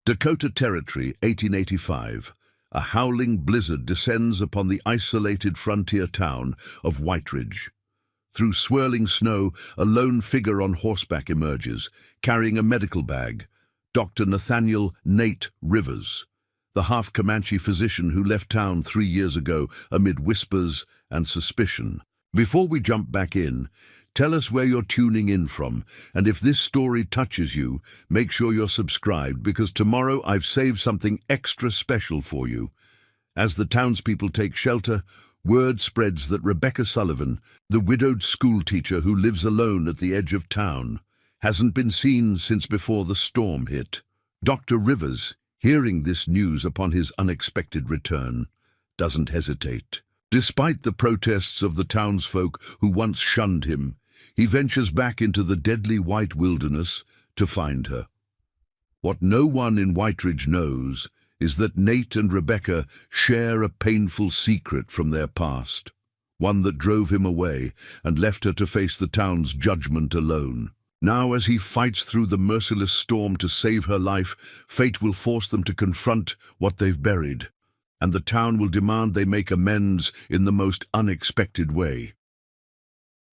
Dakota Territory, 1885. A howling blizzard descends upon the isolated frontier town of White Ridge. Through swirling snow, a lone figure on horseback emerges, carrying a medical bag. Dr. Nathaniel "Nate" Rivers, the half-Comanche physician who left town 3 years ago amid whispers and suspicion. Before we jump back in, tell us where you're tuning in from, and if this story touches you, make sure you're subscribed, because tomorrow I've saved something extra special for you. As the townspeople take shelter, word spreads that Rebecca Sullivan, the widowed schoolteacher who lives alone at the edge of town, hasn't been seen since before the storm hit. Dr. Rivers, hearing this news upon his unexpected return, doesn't hesitate. Despite the protests of the townsfolk who once shunned him, he ventures back into the deadly white wilderness to find her. What no one in White Ridge knows is that Nate and Rebecca share a painful secret from their past, one that drove him away and left her to face the town's judgment alone. Now, as he fights through the merciless storm to save her life, fate will force them to confront what they've buried, and the town will demand they make amends in the most unexpected way.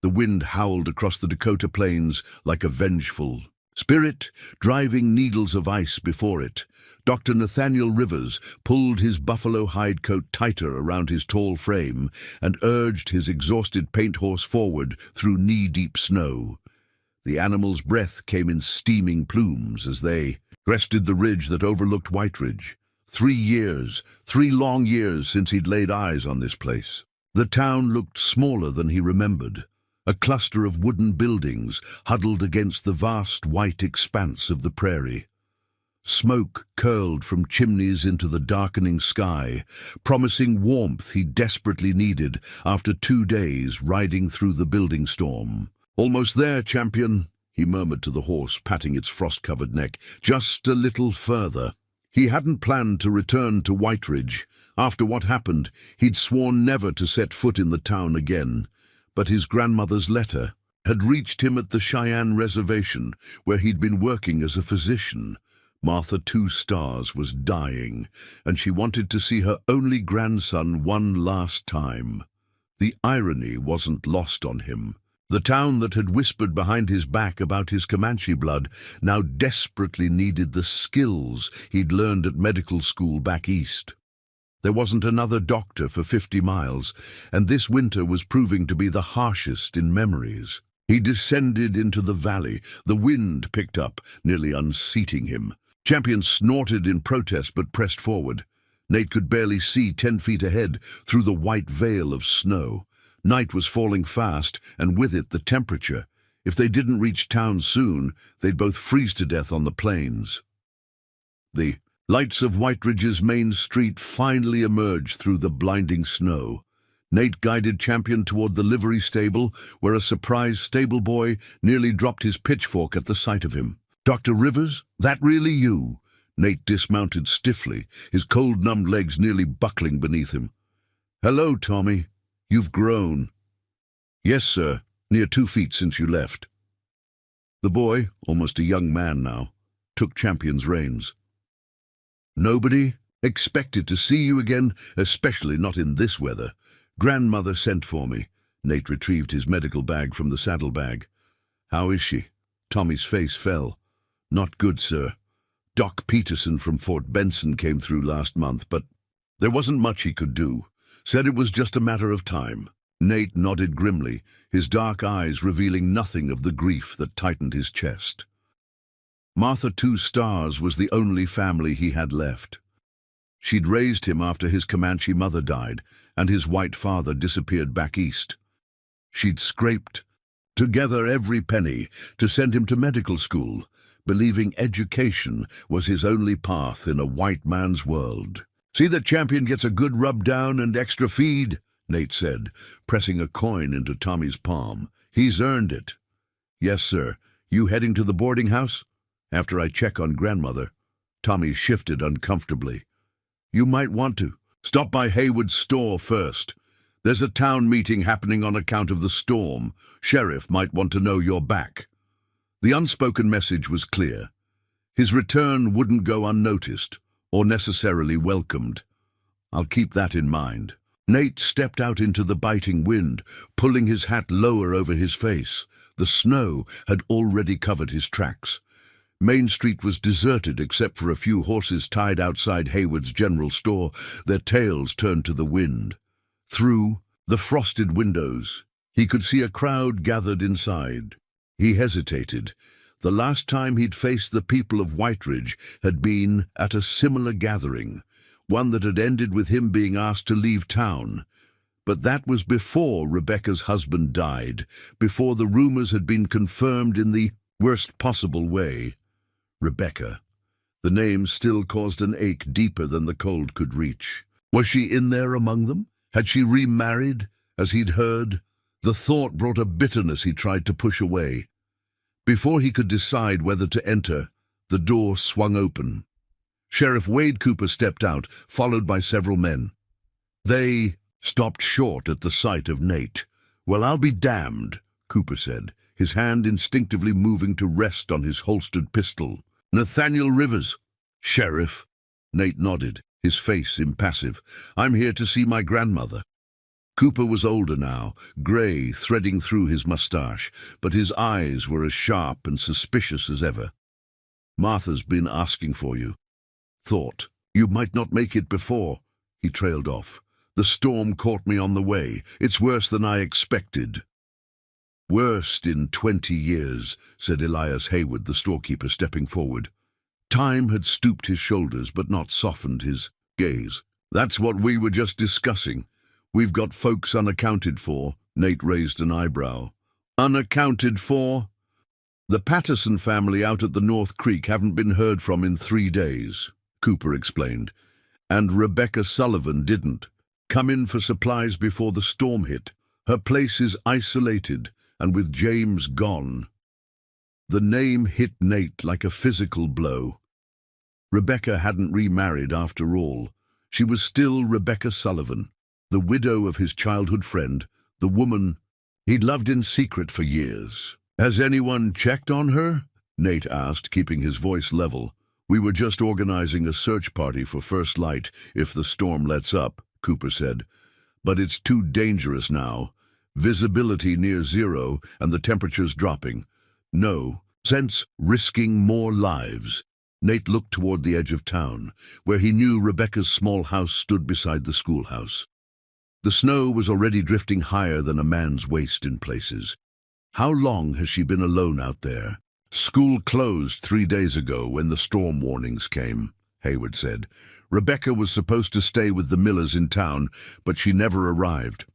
The wind howled across the Dakota plains like a vengeful spirit, driving needles of ice before it. Dr. Nathaniel Rivers pulled his buffalo hide coat tighter around his tall frame and urged his exhausted paint horse forward through knee-deep snow. The animal's breath came in steaming plumes as they crested the ridge that overlooked White Ridge. 3 years, 3 long years since he'd laid eyes on this place. The town looked smaller than he remembered, a cluster of wooden buildings huddled against the vast white expanse of the prairie. Smoke curled from chimneys into the darkening sky, promising warmth he desperately needed after 2 days riding through the building storm. "Almost there, champion," he murmured to the horse, patting its frost-covered neck. "Just a little further." He hadn't planned to return to White Ridge. After what happened, he'd sworn never to set foot in the town again. But his grandmother's letter had reached him at the Cheyenne Reservation, where he'd been working as a physician. Martha Two Stars was dying, and she wanted to see her only grandson one last time. The irony wasn't lost on him. The town that had whispered behind his back about his Comanche blood now desperately needed the skills he'd learned at medical school back east. There wasn't another doctor for 50 miles, and this winter was proving to be the harshest in memories. He descended into the valley. The wind picked up, nearly unseating him. Champion snorted in protest but pressed forward. Nate could barely see 10 feet ahead through the white veil of snow. Night was falling fast, and with it the temperature. If they didn't reach town soon, they'd both freeze to death on the plains. The lights of White Ridge's main street finally emerged through the blinding snow. Nate guided Champion toward the livery stable, where a surprised stable boy nearly dropped his pitchfork at the sight of him. "Dr. Rivers, that really you?" Nate dismounted stiffly, his cold-numbed legs nearly buckling beneath him. "Hello, Tommy. You've grown." "Yes, sir. Near 2 feet since you left." The boy, almost a young man now, took Champion's reins. "Nobody expected to see you again, especially not in this weather. Grandmother sent for me." Nate retrieved his medical bag from the saddlebag. "How is she?" Tommy's face fell. "Not good, sir. Doc Peterson from Fort Benson came through last month, but there wasn't much he could do. Said it was just a matter of time." Nate nodded grimly, his dark eyes revealing nothing of the grief that tightened his chest. Martha Two Stars was the only family he had left. She'd raised him after his Comanche mother died, and his white father disappeared back east. She'd scraped together every penny to send him to medical school, believing education was his only path in a white man's world. "See that Champion gets a good rub down and extra feed," Nate said, pressing a coin into Tommy's palm. "He's earned it." "Yes, sir. You heading to the boarding house?" "After I check on grandmother." Tommy shifted uncomfortably. "You might want to. Stop by Haywood's store first. There's a town meeting happening on account of the storm. Sheriff might want to know you're back." The unspoken message was clear. His return wouldn't go unnoticed, or necessarily welcomed. I'll keep that in mind. Nate stepped out into the biting wind, pulling his hat lower over his face. The snow had already covered his tracks. Main Street was deserted except for a few horses tied outside Hayward's general store, their tails turned to the wind. Through the frosted windows, he could see a crowd gathered inside. He hesitated. The last time he'd faced the people of Whiteridge had been at a similar gathering, one that had ended with him being asked to leave town. But that was before Rebecca's husband died, before the rumors had been confirmed in the worst possible way. Rebecca. The name still caused an ache deeper than the cold could reach. Was she in there among them? Had she remarried, as he'd heard? The thought brought a bitterness he tried to push away. Before he could decide whether to enter, the door swung open. Sheriff Wade Cooper stepped out, followed by several men. They stopped short at the sight of Nate. "Well, I'll be damned," Cooper said, his hand instinctively moving to rest on his holstered pistol. "Nathaniel Rivers." "Sheriff." Nate nodded, his face impassive. "I'm here to see my grandmother." Cooper was older now, grey threading through his mustache, but his eyes were as sharp and suspicious as ever. "Martha's been asking for you." "Thought you might not make it before," he trailed off. "The storm caught me on the way. It's worse than I expected." "Worst in 20 years, said Elias Hayward, the storekeeper, stepping forward. Time had stooped his shoulders, but not softened his gaze. "That's what we were just discussing. We've got folks unaccounted for." Nate raised an eyebrow. "Unaccounted for?" "The Patterson family out at the North Creek haven't been heard from in 3 days, Cooper explained. "And Rebecca Sullivan didn't come in for supplies before the storm hit. Her place is isolated, and with James gone." The name hit Nate like a physical blow. Rebecca hadn't remarried after all. She was still Rebecca Sullivan, the widow of his childhood friend, the woman he'd loved in secret for years. "Has anyone checked on her?" Nate asked, keeping his voice level. "We were just organizing a search party for First Light if the storm lets up," Cooper said. "But it's too dangerous now. Visibility near zero and the temperature's dropping. No sense risking more lives." Nate looked toward the edge of town, where he knew Rebecca's small house stood beside the schoolhouse. The snow was already drifting higher than a man's waist in places. "How long has she been alone out there?" "School closed 3 days ago when the storm warnings came," Hayward said. "Rebecca was supposed to stay with the Millers in town, but she never arrived.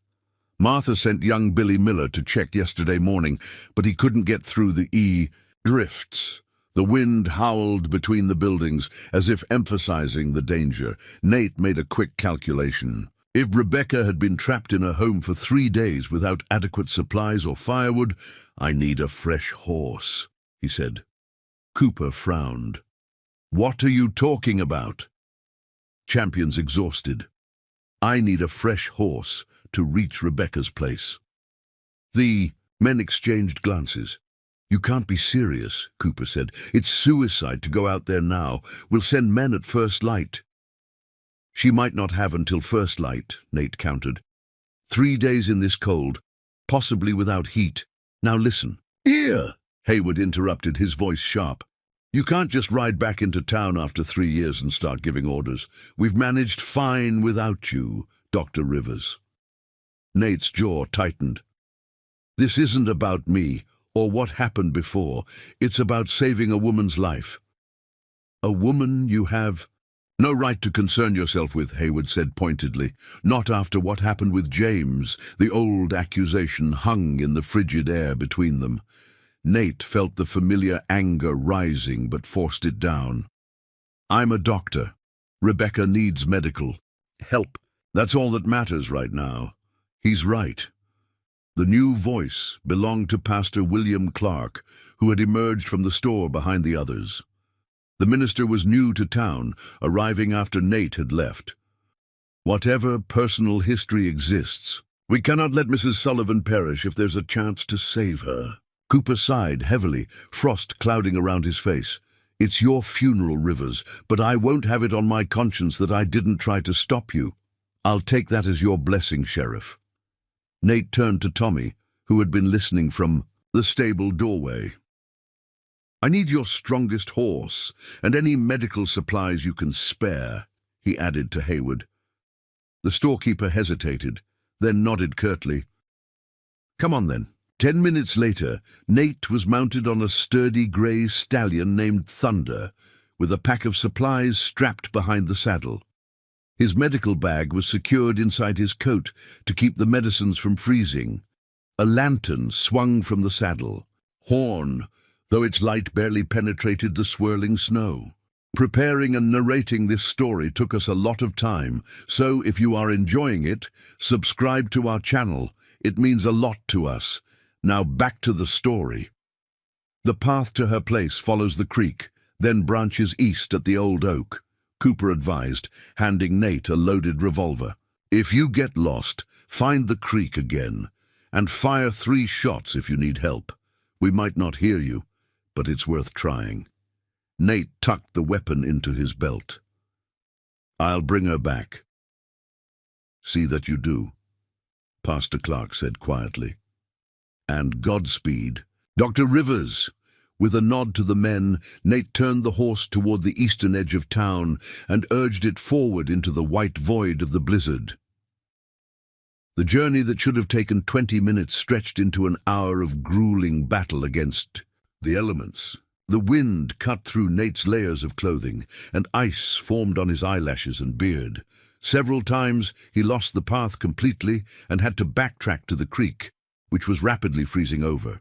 Martha sent young Billy Miller to check yesterday morning, but he couldn't get through the drifts." The wind howled between the buildings, as if emphasizing the danger. Nate made a quick calculation. If Rebecca had been trapped in her home for 3 days without adequate supplies or firewood, "I need a fresh horse," he said. Cooper frowned. "What are you talking about?" Champion's exhausted. "I need a fresh horse to reach Rebecca's place." The men exchanged glances. "You can't be serious," Cooper said. "It's suicide to go out there now. We'll send men at First Light." "She might not have until First Light," Nate countered. 3 days in this cold, possibly without heat. Now listen." "Here!" Hayward interrupted, his voice sharp. "You can't just ride back into town after 3 years and start giving orders. We've managed fine without you, Dr. Rivers." Nate's jaw tightened. "This isn't about me or what happened before. It's about saving a woman's life." "A woman you have no right to concern yourself with," Hayward said pointedly. "Not after what happened with James." The old accusation hung in the frigid air between them. Nate felt the familiar anger rising, but forced it down. "I'm a doctor. Rebecca needs medical help. That's all that matters right now." He's right. The new voice belonged to Pastor William Clark, who had emerged from the store behind the others. The minister was new to town, arriving after Nate had left. "Whatever personal history exists, we cannot let Mrs. Sullivan perish if there's a chance to save her." Cooper sighed heavily, frost clouding around his face. It's your funeral, Rivers, but I won't have it on my conscience that I didn't try to stop you. I'll take that as your blessing, Sheriff." Nate turned to Tommy, who had been listening from the stable doorway. "I need your strongest horse, and any medical supplies you can spare," he added to Hayward. The storekeeper hesitated, then nodded curtly. "Come on, then." 10 minutes later, Nate was mounted on a sturdy grey stallion named Thunder, with a pack of supplies strapped behind the saddle. His medical bag was secured inside his coat to keep the medicines from freezing. A lantern swung from the saddle. Horn, though its light barely penetrated the swirling snow. Preparing and narrating this story took us a lot of time, so if you are enjoying it, subscribe to our channel. It means a lot to us. Now back to the story. The path to her place follows the creek, then branches east at the old oak, Cooper advised, handing Nate a loaded revolver. "If you get lost, find the creek again, and fire 3 shots if you need help. We might not hear you, but it's worth trying." Nate tucked the weapon into his belt. "I'll bring her back." "See that you do," Pastor Clark said quietly. "And Godspeed. Dr. Rivers." With a nod to the men, Nate turned the horse toward the eastern edge of town and urged it forward into the white void of the blizzard. The journey that should have taken 20 minutes stretched into an hour of grueling battle against the elements. The wind cut through Nate's layers of clothing, and ice formed on his eyelashes and beard. Several times he lost the path completely and had to backtrack to the creek, which was rapidly freezing over.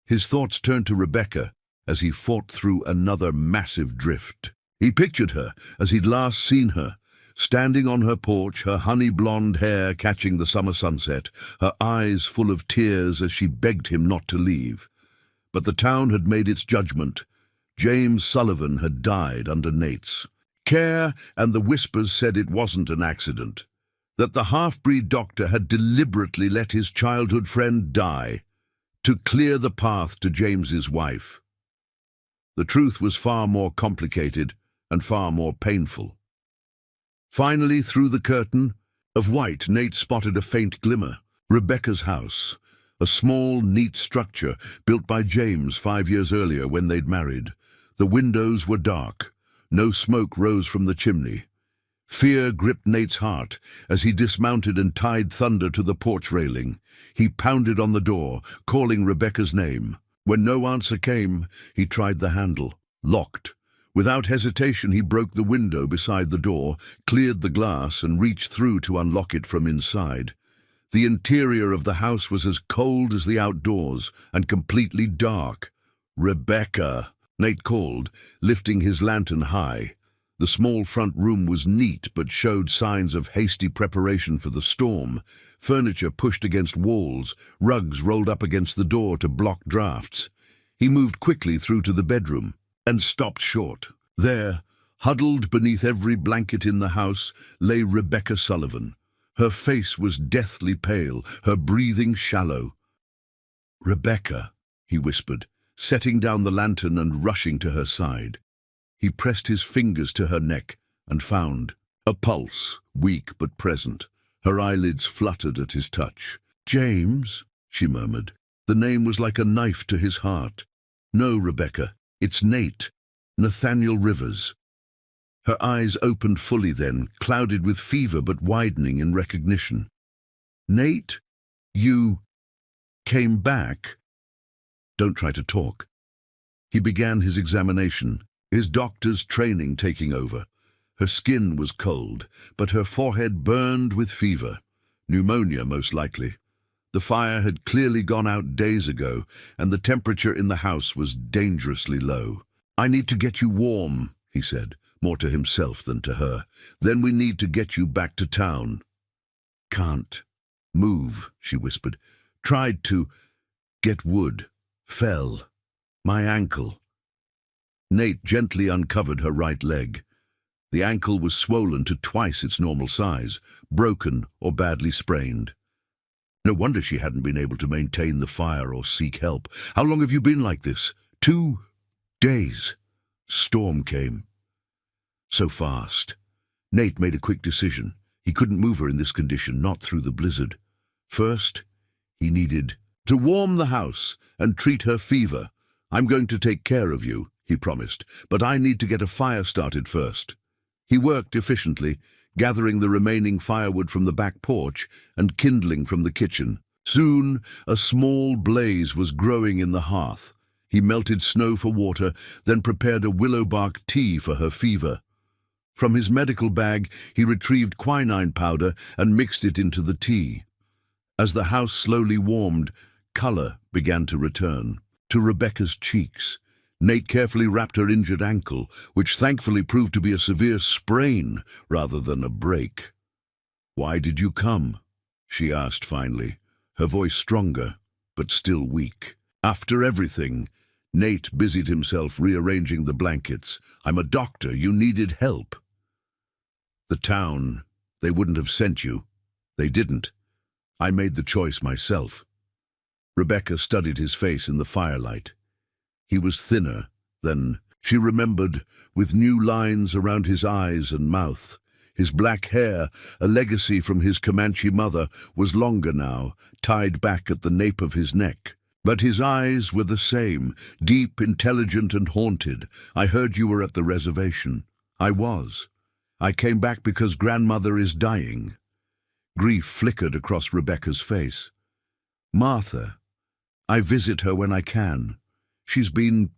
His thoughts turned to Rebecca as he fought through another massive drift. He pictured her as he'd last seen her, standing on her porch, her honey-blonde hair catching the summer sunset, her eyes full of tears as she begged him not to leave. But the town had made its judgment. James Sullivan had died under Nate's care, and the whispers said it wasn't an accident, that the half-breed doctor had deliberately let his childhood friend die to clear the path to James's wife. The truth was far more complicated and far more painful. Finally, through the curtain of white, Nate spotted a faint glimmer. Rebecca's house, a small, neat structure built by James 5 years earlier when they'd married. The windows were dark. No smoke rose from the chimney. Fear gripped Nate's heart as he dismounted and tied Thunder to the porch railing. He pounded on the door, calling Rebecca's name. When no answer came, he tried the handle. Locked. Without hesitation, he broke the window beside the door, cleared the glass, and reached through to unlock it from inside. The interior of the house was as cold as the outdoors and completely dark. "Rebecca," Nate called, lifting his lantern high. The small front room was neat but showed signs of hasty preparation for the storm. Furniture pushed against walls, rugs rolled up against the door to block drafts. He moved quickly through to the bedroom and stopped short. There, huddled beneath every blanket in the house, lay Rebecca Sullivan. Her face was deathly pale, her breathing shallow. "Rebecca," he whispered, setting down the lantern and rushing to her side. He pressed his fingers to her neck and found a pulse, weak but present. Her eyelids fluttered at his touch. "James," she murmured. The name was like a knife to his heart. "No, Rebecca, it's Nate. Nathaniel Rivers." Her eyes opened fully then, clouded with fever but widening in recognition. "Nate, you came back?" "Don't try to talk." He began his examination, his doctor's training taking over. Her skin was cold, but her forehead burned with fever. Pneumonia, most likely. The fire had clearly gone out days ago, and the temperature in the house was dangerously low. "I need to get you warm," he said, more to himself than to her. "Then we need to get you back to town." "Can't move," she whispered. "Tried to get wood. Fell. My ankle." Nate gently uncovered her right leg. The ankle was swollen to twice its normal size, broken or badly sprained. No wonder she hadn't been able to maintain the fire or seek help. "How long have you been like this?" 2 days. Storm came. So fast. Nate made a quick decision. He couldn't move her in this condition, not through the blizzard. First, he needed to warm the house and treat her fever. "I'm going to take care of you," he promised, "but I need to get a fire started first." He worked efficiently, gathering the remaining firewood from the back porch and kindling from the kitchen. Soon, a small blaze was growing in the hearth. He melted snow for water, then prepared a willow bark tea for her fever. From his medical bag, he retrieved quinine powder and mixed it into the tea. As the house slowly warmed, color began to return to Rebecca's cheeks. Nate carefully wrapped her injured ankle, which thankfully proved to be a severe sprain rather than a break. "Why did you come?" she asked finally, her voice stronger, but still weak. After everything, Nate busied himself rearranging the blankets. "I'm a doctor. You needed help." "The town, they wouldn't have sent you." "They didn't. I made the choice myself." Rebecca studied his face in the firelight. He was thinner than she remembered, with new lines around his eyes and mouth. His black hair, a legacy from his Comanche mother, was longer now, tied back at the nape of his neck. But his eyes were the same, deep, intelligent, and haunted. "I heard you were at the reservation." "I was. I came back because grandmother is dying." Grief flickered across Rebecca's face. "Martha, I visit her when I can. She's been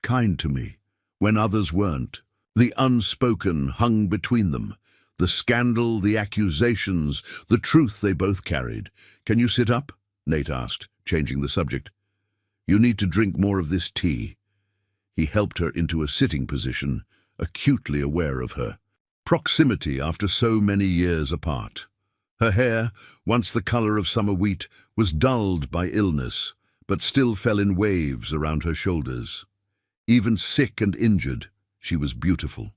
kind to me, when others weren't." The unspoken hung between them. The scandal, the accusations, the truth they both carried. "Can you sit up?" Nate asked, changing the subject. "You need to drink more of this tea." He helped her into a sitting position, acutely aware of her proximity after so many years apart. Her hair, once the color of summer wheat, was dulled by illness, but still fell in waves around her shoulders. Even sick and injured, she was beautiful.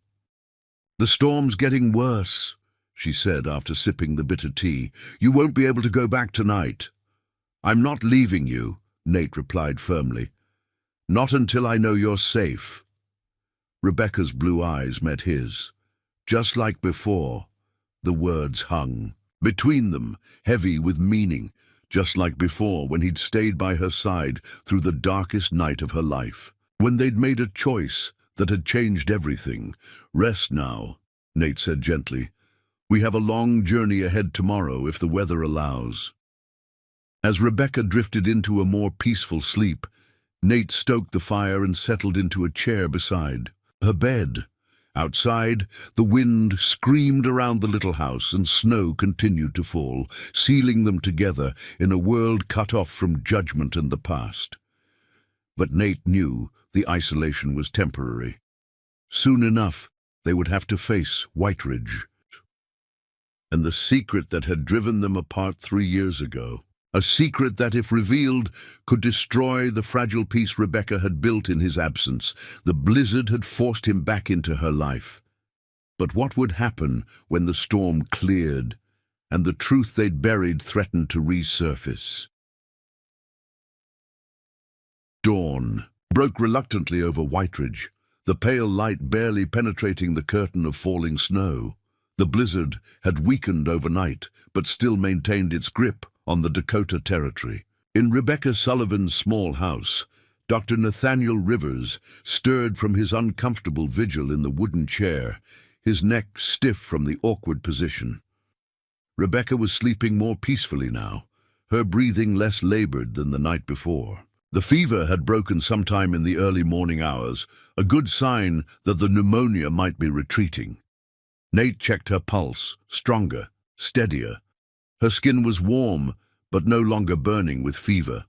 "The storm's getting worse," she said after sipping the bitter tea. "You won't be able to go back tonight." "I'm not leaving you," Nate replied firmly. "Not until I know you're safe." Rebecca's blue eyes met his. Just like before, the words hung between them, heavy with meaning, just like before when he'd stayed by her side through the darkest night of her life, when they'd made a choice that had changed everything. "Rest now," Nate said gently. "We have a long journey ahead tomorrow if the weather allows." As Rebecca drifted into a more peaceful sleep, Nate stoked the fire and settled into a chair beside her bed. Outside, the wind screamed around the little house and snow continued to fall, sealing them together in a world cut off from judgment and the past. But Nate knew the isolation was temporary. Soon enough, they would have to face Whiteridge and the secret that had driven them apart 3 years ago. A secret that, if revealed, could destroy the fragile peace Rebecca had built in his absence. The blizzard had forced him back into her life. But what would happen when the storm cleared and the truth they'd buried threatened to resurface? Dawn broke reluctantly over Whiteridge, the pale light barely penetrating the curtain of falling snow. The blizzard had weakened overnight, but still maintained its grip on the Dakota Territory. In Rebecca Sullivan's small house, Dr. Nathaniel Rivers stirred from his uncomfortable vigil in the wooden chair, his neck stiff from the awkward position. Rebecca was sleeping more peacefully now, her breathing less labored than the night before. The fever had broken sometime in the early morning hours, a good sign that the pneumonia might be retreating. Nate checked her pulse, stronger, steadier. Her skin was warm, but no longer burning with fever.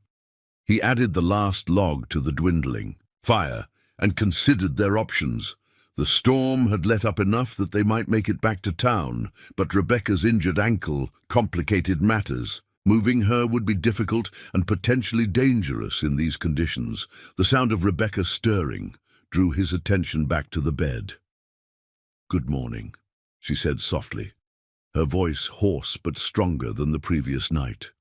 He added the last log to the dwindling fire and considered their options. The storm had let up enough that they might make it back to town, but Rebecca's injured ankle complicated matters. Moving her would be difficult and potentially dangerous in these conditions. The sound of Rebecca stirring drew his attention back to the bed. "Good morning," she said softly, her voice hoarse but stronger than the previous night.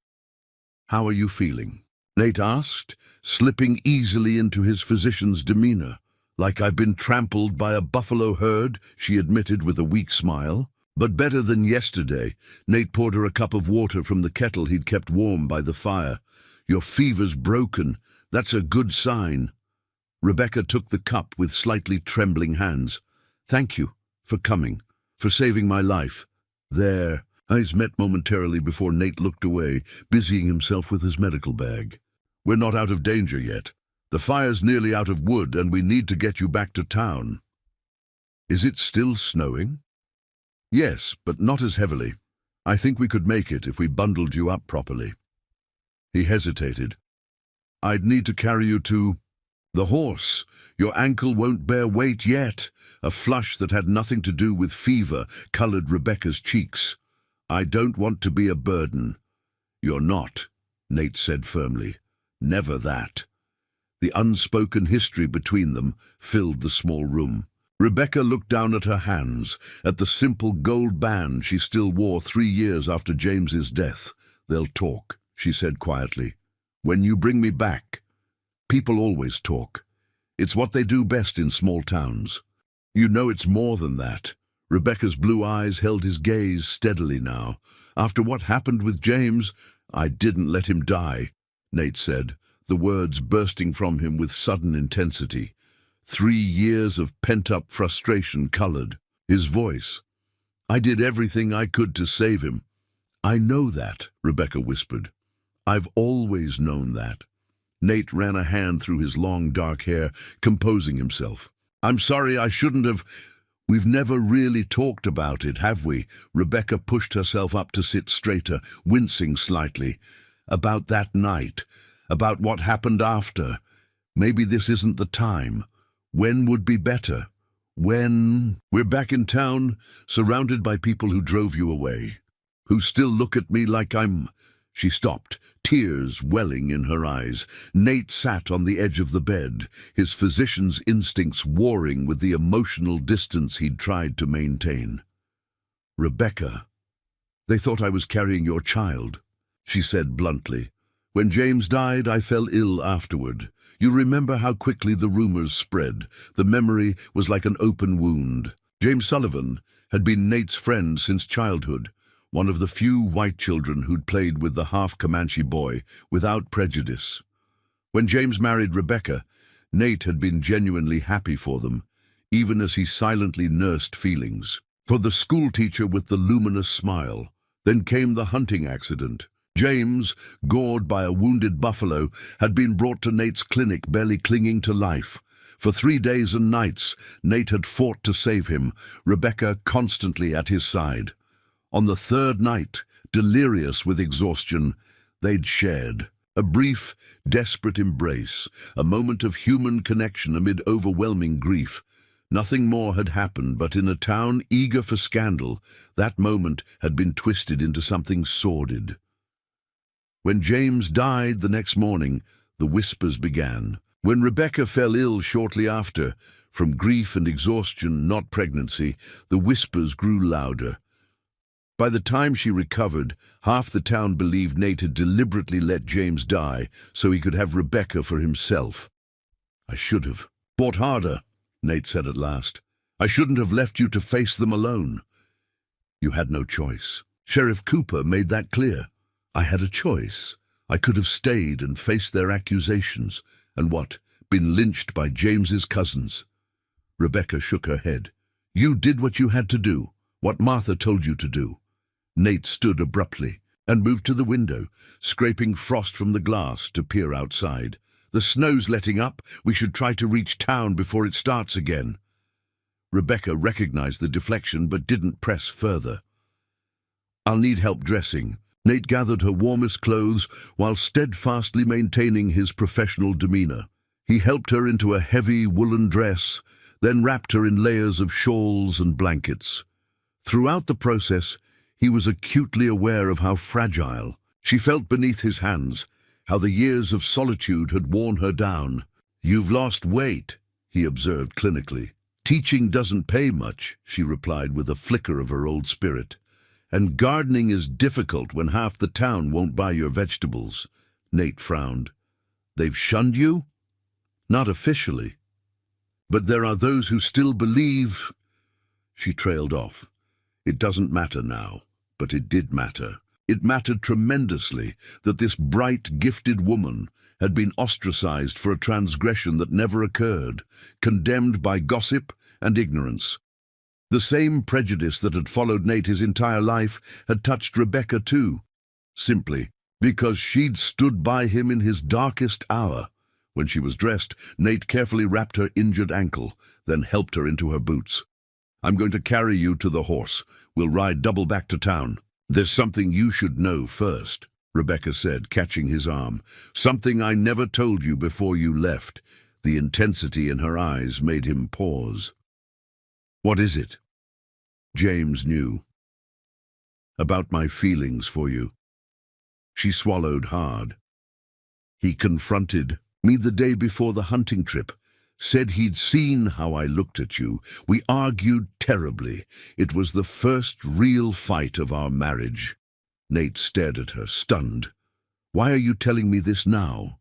"How are you feeling?" Nate asked, slipping easily into his physician's demeanor, Like I've been trampled by a buffalo herd, she admitted with a weak smile. But better than yesterday. Nate poured her a cup of water from the kettle he'd kept warm by the fire. Your fever's broken. That's a good sign. Rebecca took the cup with slightly trembling hands. Thank you for coming, for saving my life. Their eyes met momentarily before Nate looked away, busying himself with his medical bag. We're not out of danger yet. The fire's nearly out of wood and we need to get you back to town. Is it still snowing? Yes, but not as heavily. I think we could make it if we bundled you up properly. He hesitated. I'd need to carry you to the horse. Your ankle won't bear weight yet. A flush that had nothing to do with fever colored Rebecca's cheeks. I don't want to be a burden. You're not, Nate said firmly. Never that. The unspoken history between them filled the small room. Rebecca looked down at her hands, at the simple gold band she still wore 3 years after James's death. They'll talk, she said quietly. When you bring me back. People always talk. It's what they do best in small towns. You know it's more than that. Rebecca's blue eyes held his gaze steadily now. After what happened with James, I didn't let him die, Nate said, the words bursting from him with sudden intensity. 3 years of pent-up frustration colored his voice. I did everything I could to save him. I know that, Rebecca whispered. I've always known that. Nate ran a hand through his long dark hair, composing himself. I'm sorry, I shouldn't have. We've never really talked about it, have we? Rebecca pushed herself up to sit straighter, wincing slightly. About that night. About what happened after. Maybe this isn't the time. When would be better? When we're back in town, surrounded by people who drove you away, who still look at me like I'm... She stopped, tears welling in her eyes. Nate sat on the edge of the bed, his physician's instincts warring with the emotional distance he'd tried to maintain. Rebecca, they thought I was carrying your child, she said bluntly. When James died, I fell ill afterward. You remember how quickly the rumors spread. The memory was like an open wound. James Sullivan had been Nate's friend since childhood, one of the few white children who'd played with the half-Comanche boy without prejudice. When James married Rebecca, Nate had been genuinely happy for them, even as he silently nursed feelings. For the schoolteacher with the luminous smile. Then came the hunting accident. James, gored by a wounded buffalo, had been brought to Nate's clinic barely clinging to life. For 3 days and nights, Nate had fought to save him, Rebecca constantly at his side. On the 3rd night, delirious with exhaustion, they'd shared a brief, desperate embrace, a moment of human connection amid overwhelming grief. Nothing more had happened, but in a town eager for scandal, that moment had been twisted into something sordid. When James died the next morning, the whispers began. When Rebecca fell ill shortly after, from grief and exhaustion, not pregnancy, the whispers grew louder. By the time she recovered, half the town believed Nate had deliberately let James die so he could have Rebecca for himself. I should have fought harder, Nate said at last. I shouldn't have left you to face them alone. You had no choice. Sheriff Cooper made that clear. I had a choice. I could have stayed and faced their accusations, and been lynched by James's cousins. Rebecca shook her head. You did what you had to do, what Martha told you to do. Nate stood abruptly and moved to the window, scraping frost from the glass to peer outside. The snow's letting up. We should try to reach town before it starts again. Rebecca recognized the deflection but didn't press further. I'll need help dressing. Nate gathered her warmest clothes while steadfastly maintaining his professional demeanor. He helped her into a heavy woolen dress, then wrapped her in layers of shawls and blankets. Throughout the process, he was acutely aware of how fragile she felt beneath his hands, how the years of solitude had worn her down. You've lost weight, he observed clinically. Teaching doesn't pay much, she replied with a flicker of her old spirit. And gardening is difficult when half the town won't buy your vegetables. Nate frowned. They've shunned you? Not officially. But there are those who still believe—" She trailed off. It doesn't matter now, but it did matter. It mattered tremendously that this bright, gifted woman had been ostracized for a transgression that never occurred, condemned by gossip and ignorance. The same prejudice that had followed Nate his entire life had touched Rebecca too, simply because she'd stood by him in his darkest hour. When she was dressed, Nate carefully wrapped her injured ankle, then helped her into her boots. "I'm going to carry you to the horse. We'll ride double back to town." "There's something you should know first," Rebecca said, catching his arm. "Something I never told you before you left." The intensity in her eyes made him pause. "What is it?" James knew. "About my feelings for you." She swallowed hard. "He confronted me the day before the hunting trip. Said he'd seen how I looked at you. We argued terribly. It was the first real fight of our marriage." Nate stared at her, stunned. "Why are you telling me this now?"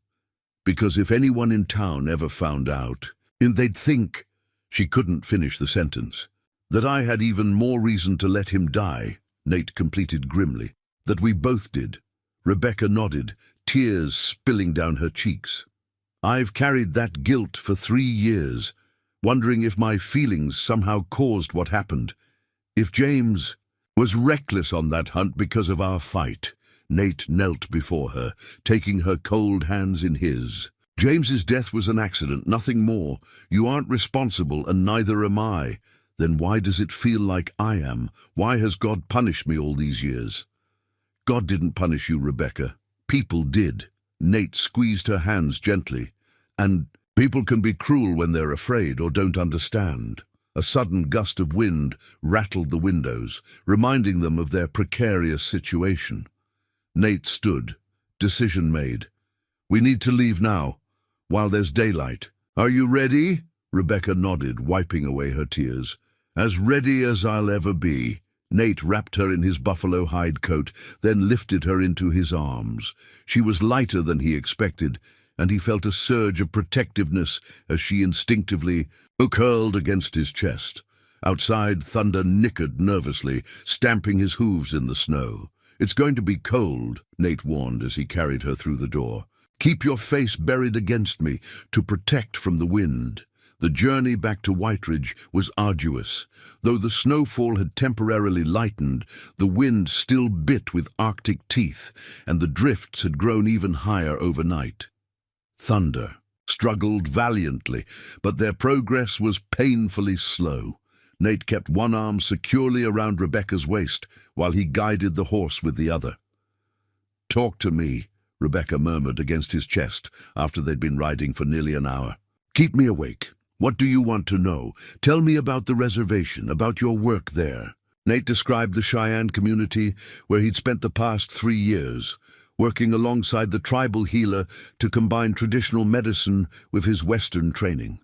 "Because if anyone in town ever found out, they'd think—" She couldn't finish the sentence. "That I had even more reason to let him die," Nate completed grimly. "That we both did." Rebecca nodded, tears spilling down her cheeks. "I've carried that guilt for 3 years, wondering if my feelings somehow caused what happened. If James was reckless on that hunt because of our fight." Nate knelt before her, taking her cold hands in his. "James's death was an accident, nothing more. You aren't responsible, and neither am I. Then why does it feel like I am? Why has God punished me all these years?" "God didn't punish you, Rebecca. People did." Nate squeezed her hands gently. "And people can be cruel when they're afraid or don't understand." A sudden gust of wind rattled the windows, reminding them of their precarious situation. Nate stood, decision made. "We need to leave now, while there's daylight." "Are you ready?" Rebecca nodded, wiping away her tears. "As ready as I'll ever be." Nate wrapped her in his buffalo hide coat, then lifted her into his arms. She was lighter than he expected, and he felt a surge of protectiveness as she instinctively curled against his chest. Outside, Thunder nickered nervously, stamping his hooves in the snow. "It's going to be cold," Nate warned as he carried her through the door. "Keep your face buried against me to protect from the wind." The journey back to Whiteridge was arduous. Though the snowfall had temporarily lightened, the wind still bit with Arctic teeth, and the drifts had grown even higher overnight. Thunder struggled valiantly, but their progress was painfully slow. Nate kept one arm securely around Rebecca's waist while he guided the horse with the other. "Talk to me," Rebecca murmured against his chest after they'd been riding for nearly an hour. "Keep me awake. What do you want to know? Tell me about the reservation, about your work there." Nate described the Cheyenne community where he'd spent the past 3 years, working alongside the tribal healer to combine traditional medicine with his Western training.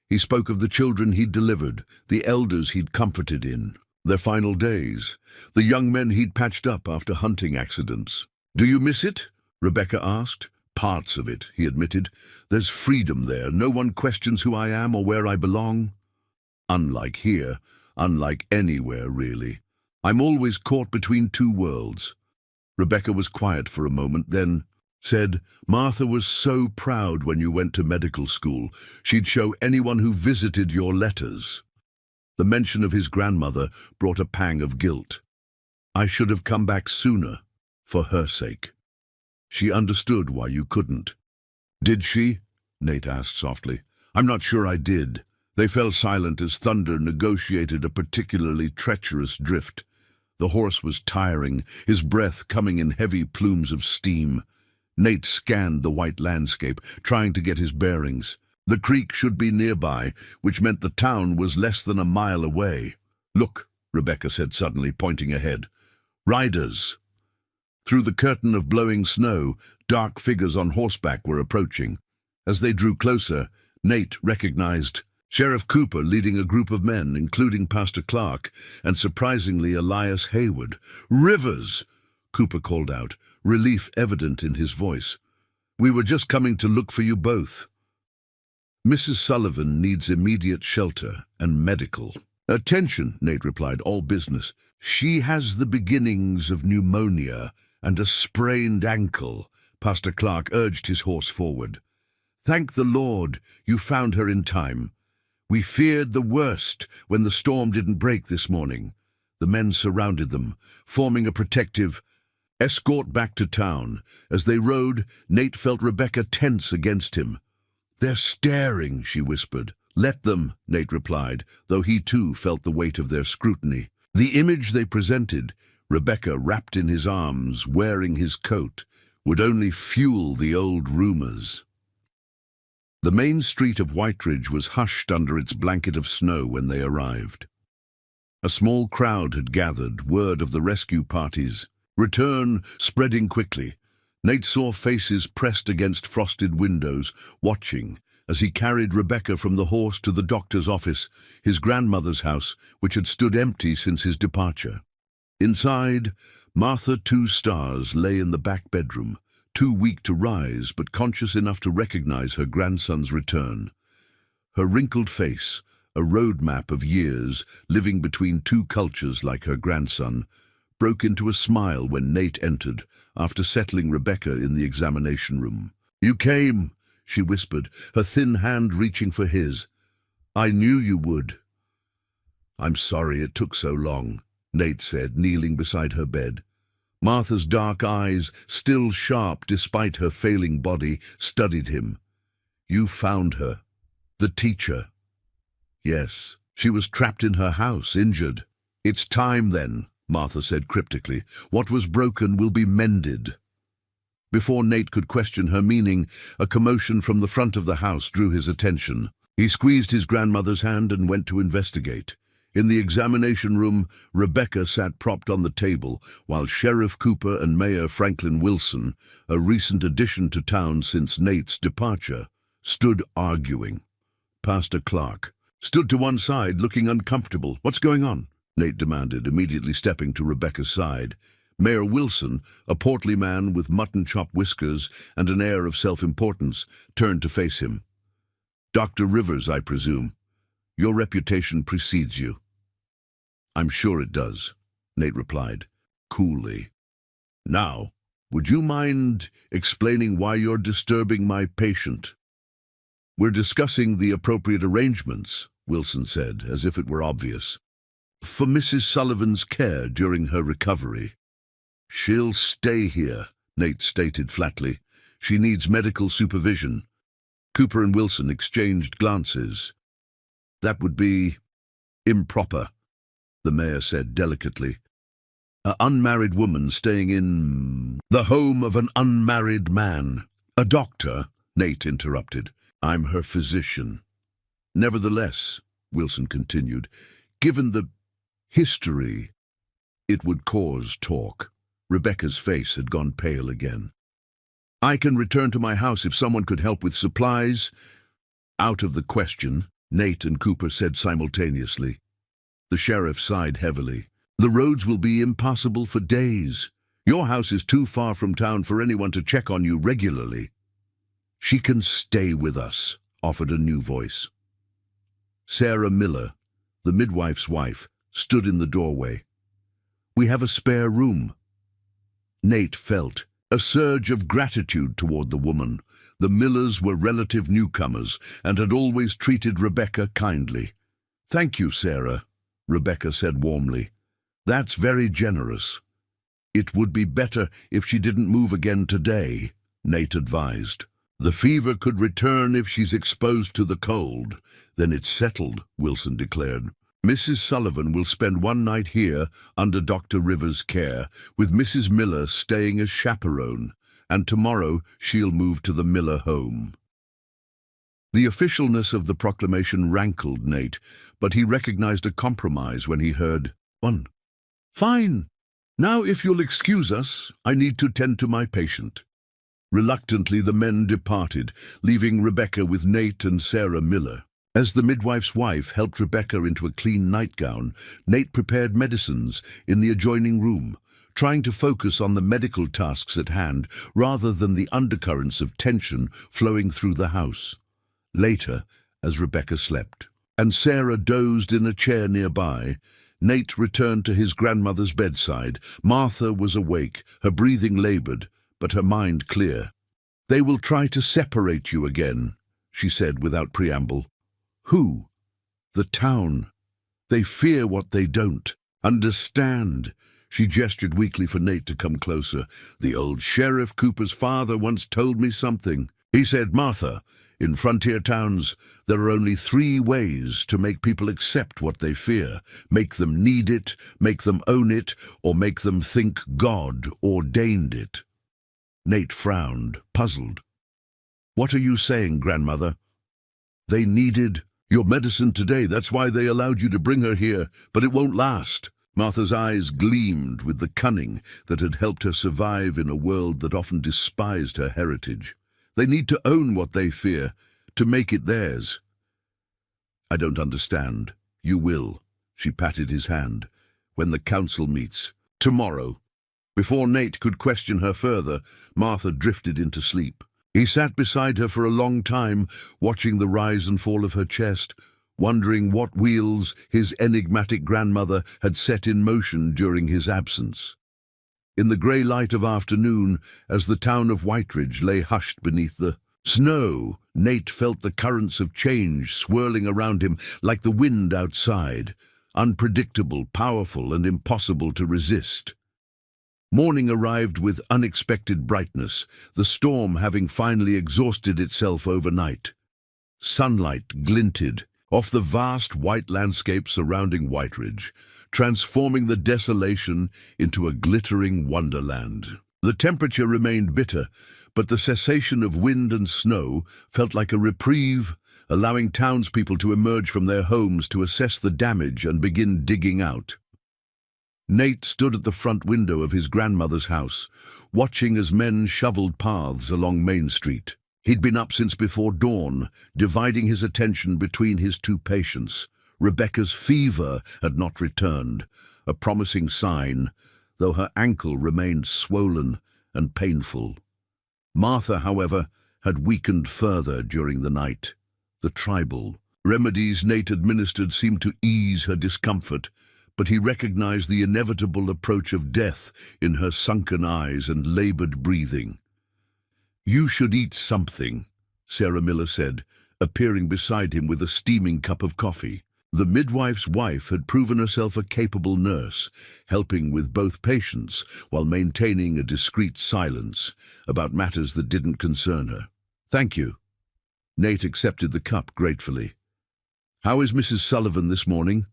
He spoke of the children he'd delivered, the elders he'd comforted in their final days, the young men he'd patched up after hunting accidents. "Do you miss it?" Rebecca asked. "Parts of it," he admitted. "There's freedom there. No one questions who I am or where I belong." "Unlike here, unlike anywhere, really. I'm always caught between 2 worlds." Rebecca was quiet for a moment, then said, "Martha was so proud when you went to medical school. She'd show anyone who visited your letters." The mention of his grandmother brought a pang of guilt. "I should have come back sooner, for her sake." "She understood why you couldn't." "Did she?" Nate asked softly. "I'm not sure I did." They fell silent as Thunder negotiated a particularly treacherous drift. The horse was tiring, his breath coming in heavy plumes of steam. Nate scanned the white landscape, trying to get his bearings. The creek should be nearby, which meant the town was less than a mile away. "Look," Rebecca said suddenly, pointing ahead. "Riders!" Through the curtain of blowing snow, dark figures on horseback were approaching. As they drew closer, Nate recognized Sheriff Cooper leading a group of men, including Pastor Clark, and surprisingly Elias Hayward. "Rivers!" Cooper called out, relief evident in his voice. "We were just coming to look for you both." Mrs. Sullivan needs immediate shelter and medical attention, Nate replied, all business. She has the beginnings of pneumonia and a sprained ankle. Pastor Clark urged his horse forward. Thank the Lord you found her in time. We feared the worst when the storm didn't break this morning. The men surrounded them, forming a protective escort back to town. As they rode, Nate felt Rebecca tense against him. They're staring, she whispered. Let them, Nate replied, though he too felt the weight of their scrutiny. The image they presented, Rebecca wrapped in his arms, wearing his coat, would only fuel the old rumors. The main street of Whiteridge was hushed under its blanket of snow when they arrived. A small crowd had gathered, word of the rescue party's return spreading quickly. Nate saw faces pressed against frosted windows, watching as he carried Rebecca from the horse to the doctor's office, his grandmother's house, which had stood empty since his departure. Inside, Martha Two Stars lay in the back bedroom, too weak to rise but conscious enough to recognize her grandson's return. Her wrinkled face, a road map of years living between two cultures like her grandson, broke into a smile when Nate entered, after settling Rebecca in the examination room. You came, she whispered, her thin hand reaching for his. I knew you would. I'm sorry it took so long, Nate said, kneeling beside her bed. Martha's dark eyes, still sharp despite her failing body, studied him. You found her. The teacher. Yes, she was trapped in her house, injured. It's time then, Martha said cryptically. What was broken will be mended. Before Nate could question her meaning, a commotion from the front of the house drew his attention. He squeezed his grandmother's hand and went to investigate. In the examination room, Rebecca sat propped on the table, while Sheriff Cooper and Mayor Franklin Wilson, a recent addition to town since Nate's departure, stood arguing. Pastor Clark stood to one side, looking uncomfortable. What's going on? Nate demanded, immediately stepping to Rebecca's side. Mayor Wilson, a portly man with mutton-chop whiskers and an air of self-importance, turned to face him. Dr. Rivers, I presume. Your reputation precedes you. I'm sure it does, Nate replied, coolly. Now, would you mind explaining why you're disturbing my patient? We're discussing the appropriate arrangements, Wilson said, as if it were obvious. For Mrs. Sullivan's care during her recovery. She'll stay here, Nate stated flatly. She needs medical supervision. Cooper and Wilson exchanged glances. That would be improper, the mayor said delicately. An unmarried woman staying in the home of an unmarried man. A doctor, Nate interrupted. I'm her physician. Nevertheless, Wilson continued, given the history, it would cause talk. Rebecca's face had gone pale again. I can return to my house if someone could help with supplies. Out of the question, Nate and Cooper said simultaneously. The sheriff sighed heavily. The roads will be impassable for days. Your house is too far from town for anyone to check on you regularly. She can stay with us, offered a new voice. Sarah Miller, the midwife's wife, stood in the doorway. We have a spare room. Nate felt a surge of gratitude toward the woman. The Millers were relative newcomers and had always treated Rebecca kindly. Thank you, Sarah, Rebecca said warmly. That's very generous. It would be better if she didn't move again today, Nate advised. The fever could return if she's exposed to the cold. Then it's settled, Wilson declared. Mrs. Sullivan will spend one night here under Dr. Rivers' care, with Mrs. Miller staying as chaperone, and tomorrow she'll move to the Miller home. The officialness of the proclamation rankled Nate, but he recognized a compromise when he heard, "One. Fine. Now if you'll excuse us, I need to tend to my patient." Reluctantly the men departed, leaving Rebecca with Nate and Sarah Miller. As the midwife's wife helped Rebecca into a clean nightgown, Nate prepared medicines in the adjoining room, trying to focus on the medical tasks at hand rather than the undercurrents of tension flowing through the house. Later, as Rebecca slept, and Sarah dozed in a chair nearby, Nate returned to his grandmother's bedside. Martha was awake, her breathing labored, but her mind clear. "They will try to separate you again," she said without preamble. "Who?" "The town. They fear what they don't understand." She gestured weakly for Nate to come closer. "The old Sheriff Cooper's father once told me something. He said, 'Martha, in frontier towns, there are only 3 ways to make people accept what they fear. Make them need it, make them own it, or make them think God ordained it.'" Nate frowned, puzzled. "What are you saying, grandmother?" "They needed your medicine today. That's why they allowed you to bring her here, but it won't last." Martha's eyes gleamed with the cunning that had helped her survive in a world that often despised her heritage. "They need to own what they fear, to make it theirs." "I don't understand." "You will." She patted his hand. "When the council meets. Tomorrow." Before Nate could question her further, Martha drifted into sleep. He sat beside her for a long time, watching the rise and fall of her chest, wondering what wheels his enigmatic grandmother had set in motion during his absence. In the grey light of afternoon, as the town of Whiteridge lay hushed beneath the snow, Nate felt the currents of change swirling around him like the wind outside, unpredictable, powerful, and impossible to resist. Morning arrived with unexpected brightness, the storm having finally exhausted itself overnight. Sunlight glinted off the vast white landscape surrounding Whiteridge, transforming the desolation into a glittering wonderland. The temperature remained bitter, but the cessation of wind and snow felt like a reprieve, allowing townspeople to emerge from their homes to assess the damage and begin digging out. Nate stood at the front window of his grandmother's house, watching as men shoveled paths along Main Street. He'd been up since before dawn, dividing his attention between his 2 patients. Rebecca's fever had not returned, a promising sign, though her ankle remained swollen and painful. Martha, however, had weakened further during the night. The tribal remedies Nate administered seemed to ease her discomfort, but he recognized the inevitable approach of death in her sunken eyes and labored breathing. "You should eat something," Sarah Miller said, appearing beside him with a steaming cup of coffee. The midwife's wife had proven herself a capable nurse, helping with both patients while maintaining a discreet silence about matters that didn't concern her. "Thank you." Nate accepted the cup gratefully. "How is Mrs. Sullivan this morning?"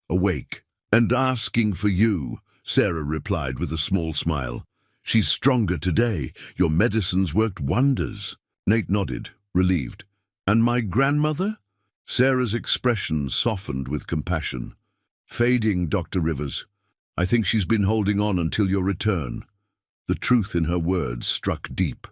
"Awake. And asking for you," Sarah replied with a small smile. "She's stronger today. Your medicines worked wonders." Nate nodded, relieved. "And my grandmother?" Sarah's expression softened with compassion. "Fading, Dr. Rivers. I think she's been holding on until your return." The truth in her words struck deep.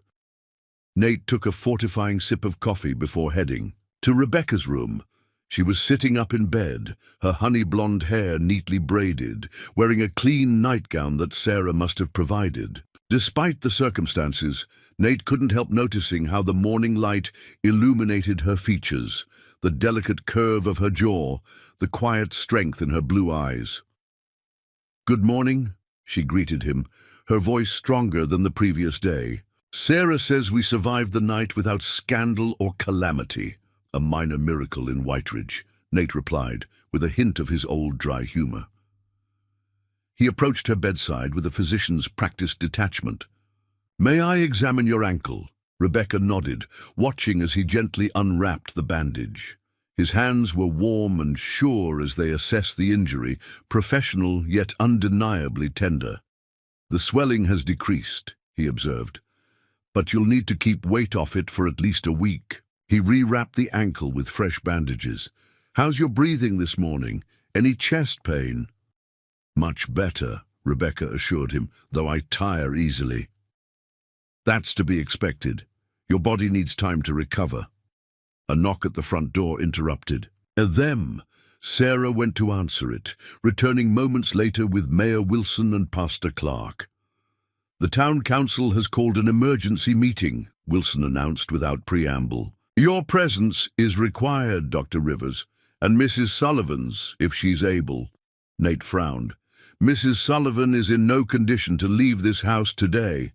Nate took a fortifying sip of coffee before heading to Rebecca's room. She was sitting up in bed, her honey-blonde hair neatly braided, wearing a clean nightgown that Sarah must have provided. Despite the circumstances, Nate couldn't help noticing how the morning light illuminated her features, the delicate curve of her jaw, the quiet strength in her blue eyes. "Good morning," she greeted him, her voice stronger than the previous day. "Sarah says we survived the night without scandal or calamity. A minor miracle in Whiteridge," Nate replied, with a hint of his old dry humor. He approached her bedside with a physician's practiced detachment. "May I examine your ankle?" Rebecca nodded, watching as he gently unwrapped the bandage. His hands were warm and sure as they assessed the injury, professional yet undeniably tender. "The swelling has decreased," he observed, "but you'll need to keep weight off it for at least a week." He rewrapped the ankle with fresh bandages. "How's your breathing this morning? Any chest pain?" "Much better," Rebecca assured him, "though I tire easily." "That's to be expected. Your body needs time to recover." A knock at the front door interrupted. Them. Sarah went to answer it, returning moments later with Mayor Wilson and Pastor Clark. "The town council has called an emergency meeting," Wilson announced without preamble. Your presence is required, Dr. Rivers, and Mrs. Sullivan's, if she's able. Nate frowned. Mrs. Sullivan is in no condition to leave this house today.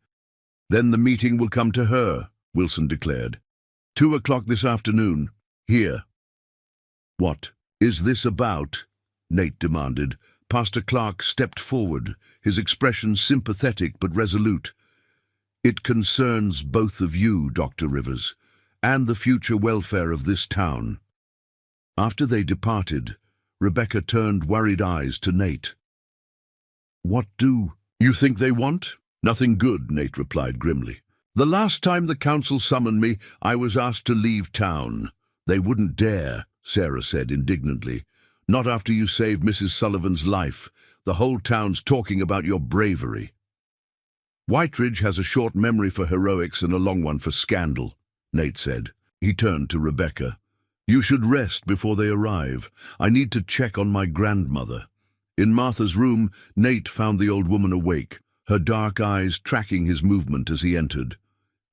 Then the meeting will come to her, Wilson declared. 2 o'clock this afternoon, here. What is this about? Nate demanded. Pastor Clark stepped forward, his expression sympathetic but resolute. It concerns both of you, Dr. Rivers, and the future welfare of this town. After they departed, Rebecca turned worried eyes to Nate. What do you think they want? Nothing good, Nate replied grimly. The last time the council summoned me, I was asked to leave town. They wouldn't dare, Sarah said indignantly. Not after you saved Mrs. Sullivan's life. The whole town's talking about your bravery. Whiteridge has a short memory for heroics and a long one for scandal, Nate said. He turned to Rebecca. You should rest before they arrive. I need to check on my grandmother. In Martha's room, Nate found the old woman awake, her dark eyes tracking his movement as he entered.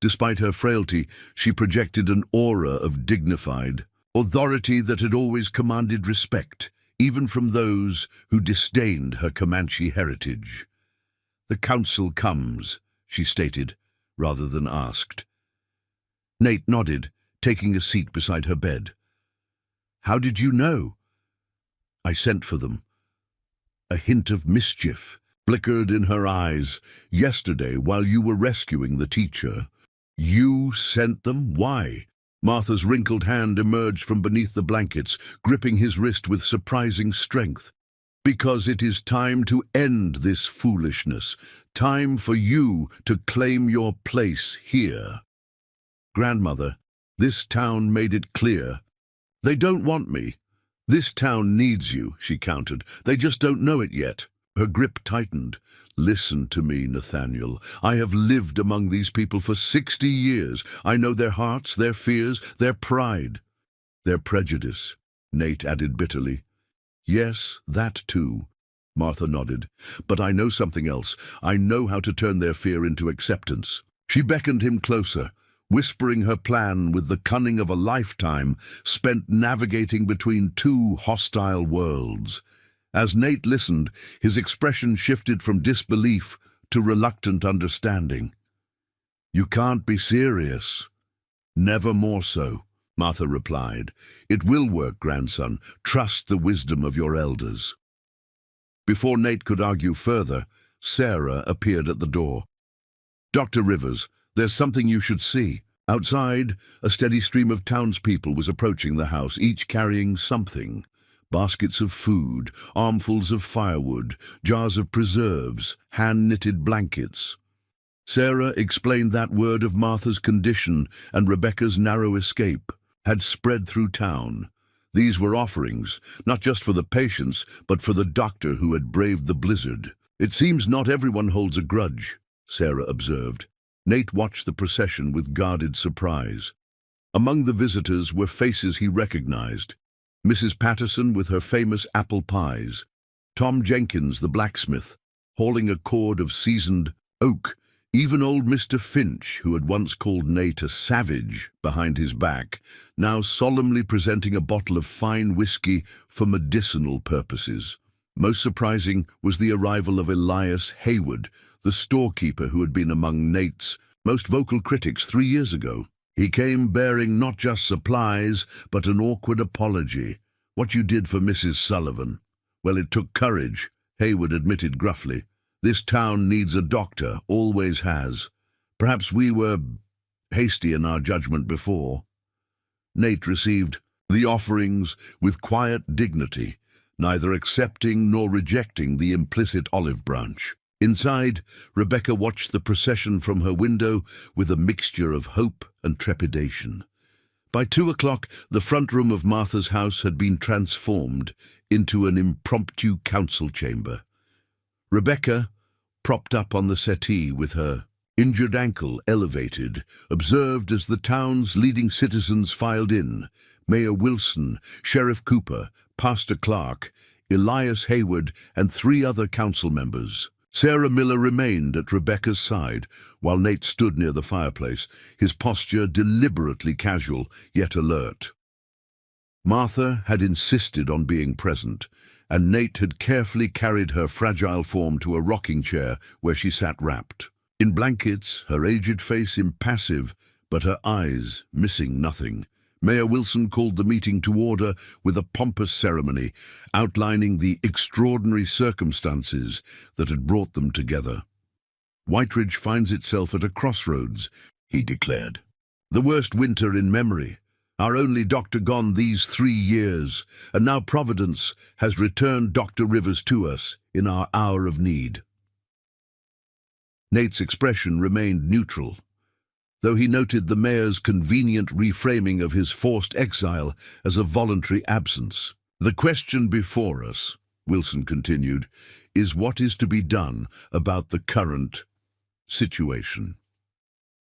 Despite her frailty, she projected an aura of dignified authority that had always commanded respect, even from those who disdained her Comanche heritage. The council comes, she stated, rather than asked. Nate nodded, taking a seat beside her bed. How did you know? I sent for them. A hint of mischief flickered in her eyes. Yesterday, while you were rescuing the teacher. You sent them? Why? Martha's wrinkled hand emerged from beneath the blankets, gripping his wrist with surprising strength. Because it is time to end this foolishness. Time for you to claim your place here. Grandmother, this town made it clear. They don't want me. This town needs you, she countered. They just don't know it yet. Her grip tightened. Listen to me, Nathaniel. I have lived among these people for 60 years. I know their hearts, their fears, their pride, their prejudice, Nate added bitterly. Yes, that too, Martha nodded. But I know something else. I know how to turn their fear into acceptance. She beckoned him closer, whispering her plan with the cunning of a lifetime spent navigating between two hostile worlds. As Nate listened, his expression shifted from disbelief to reluctant understanding. You can't be serious. Never more so, Martha replied. It will work, grandson. Trust the wisdom of your elders. Before Nate could argue further, Sarah appeared at the door. Dr. Rivers, there's something you should see. Outside, a steady stream of townspeople was approaching the house, each carrying something. Baskets of food, armfuls of firewood, jars of preserves, hand-knitted blankets. Sarah explained that word of Martha's condition and Rebecca's narrow escape had spread through town. These were offerings, not just for the patients, but for the doctor who had braved the blizzard. It seems not everyone holds a grudge, Sarah observed. Nate watched the procession with guarded surprise. Among the visitors were faces he recognized. Mrs. Patterson with her famous apple pies, Tom Jenkins, the blacksmith, hauling a cord of seasoned oak, even old Mr. Finch, who had once called Nate a savage behind his back, now solemnly presenting a bottle of fine whiskey for medicinal purposes. Most surprising was the arrival of Elias Hayward, the storekeeper who had been among Nate's most vocal critics 3 years ago. He came bearing not just supplies, but an awkward apology. What you did for Mrs. Sullivan? Well, it took courage, Hayward admitted gruffly. This town needs a doctor, always has. Perhaps we were hasty in our judgment before. Nate received the offerings with quiet dignity, neither accepting nor rejecting the implicit olive branch. Inside, Rebecca watched the procession from her window with a mixture of hope and trepidation. By 2 o'clock, the front room of Martha's house had been transformed into an impromptu council chamber. Rebecca, propped up on the settee with her injured ankle elevated, observed as the town's leading citizens filed in. Mayor Wilson, Sheriff Cooper, Pastor Clark, Elias Hayward, and 3 other council members. Sarah Miller remained at Rebecca's side, while Nate stood near the fireplace, his posture deliberately casual, yet alert. Martha had insisted on being present, and Nate had carefully carried her fragile form to a rocking chair where she sat wrapped. In blankets, her aged face impassive, but her eyes missing nothing. Mayor Wilson called the meeting to order with a pompous ceremony, outlining the extraordinary circumstances that had brought them together. Whiteridge finds itself at a crossroads, he declared. The worst winter in memory. Our only doctor gone these 3 years, and now Providence has returned Dr. Rivers to us in our hour of need. Nate's expression remained neutral, though he noted the mayor's convenient reframing of his forced exile as a voluntary absence. The question before us, Wilson continued, is what is to be done about the current situation.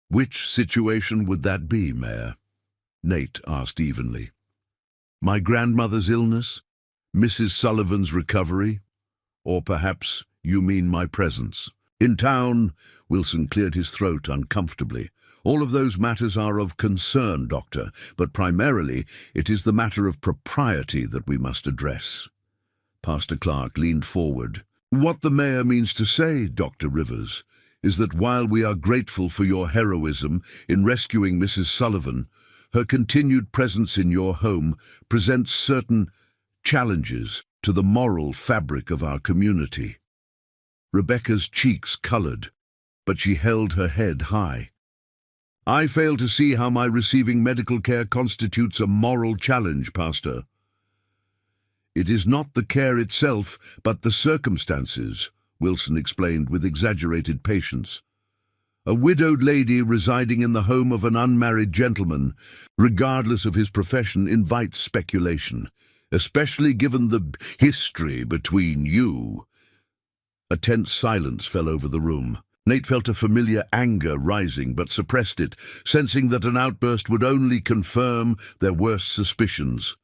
Which situation would that be, Mayor? Nate asked evenly. My grandmother's illness? Mrs. Sullivan's recovery? Or perhaps you mean my presence? In town, Wilson cleared his throat uncomfortably. All of those matters are of concern, Doctor, but primarily it is the matter of propriety that we must address. Pastor Clark leaned forward. What the mayor means to say, Dr. Rivers, is that while we are grateful for your heroism in rescuing Mrs. Sullivan, her continued presence in your home presents certain challenges to the moral fabric of our community. Rebecca's cheeks colored, but she held her head high. I fail to see how my receiving medical care constitutes a moral challenge, Pastor. It is not the care itself, but the circumstances, Wilson explained with exaggerated patience. A widowed lady residing in the home of an unmarried gentleman, regardless of his profession, invites speculation, especially given the history between you. A tense silence fell over the room. Nate felt a familiar anger rising, but suppressed it, sensing that an outburst would only confirm their worst suspicions.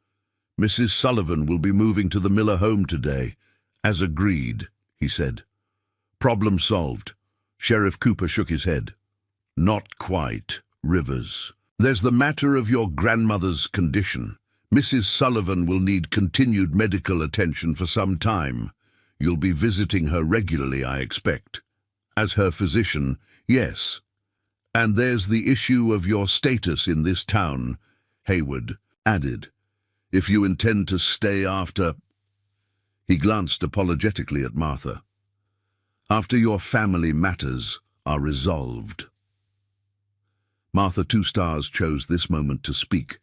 Mrs. Sullivan will be moving to the Miller home today, as agreed, he said. Problem solved. Sheriff Cooper shook his head. Not quite, Rivers. There's the matter of your grandmother's condition. Mrs. Sullivan will need continued medical attention for some time. You'll be visiting her regularly, I expect. As her physician, yes. And there's the issue of your status in this town, Hayward added. If you intend to stay after... He glanced apologetically at Martha. After your family matters are resolved. Martha Two Stars chose this moment to speak,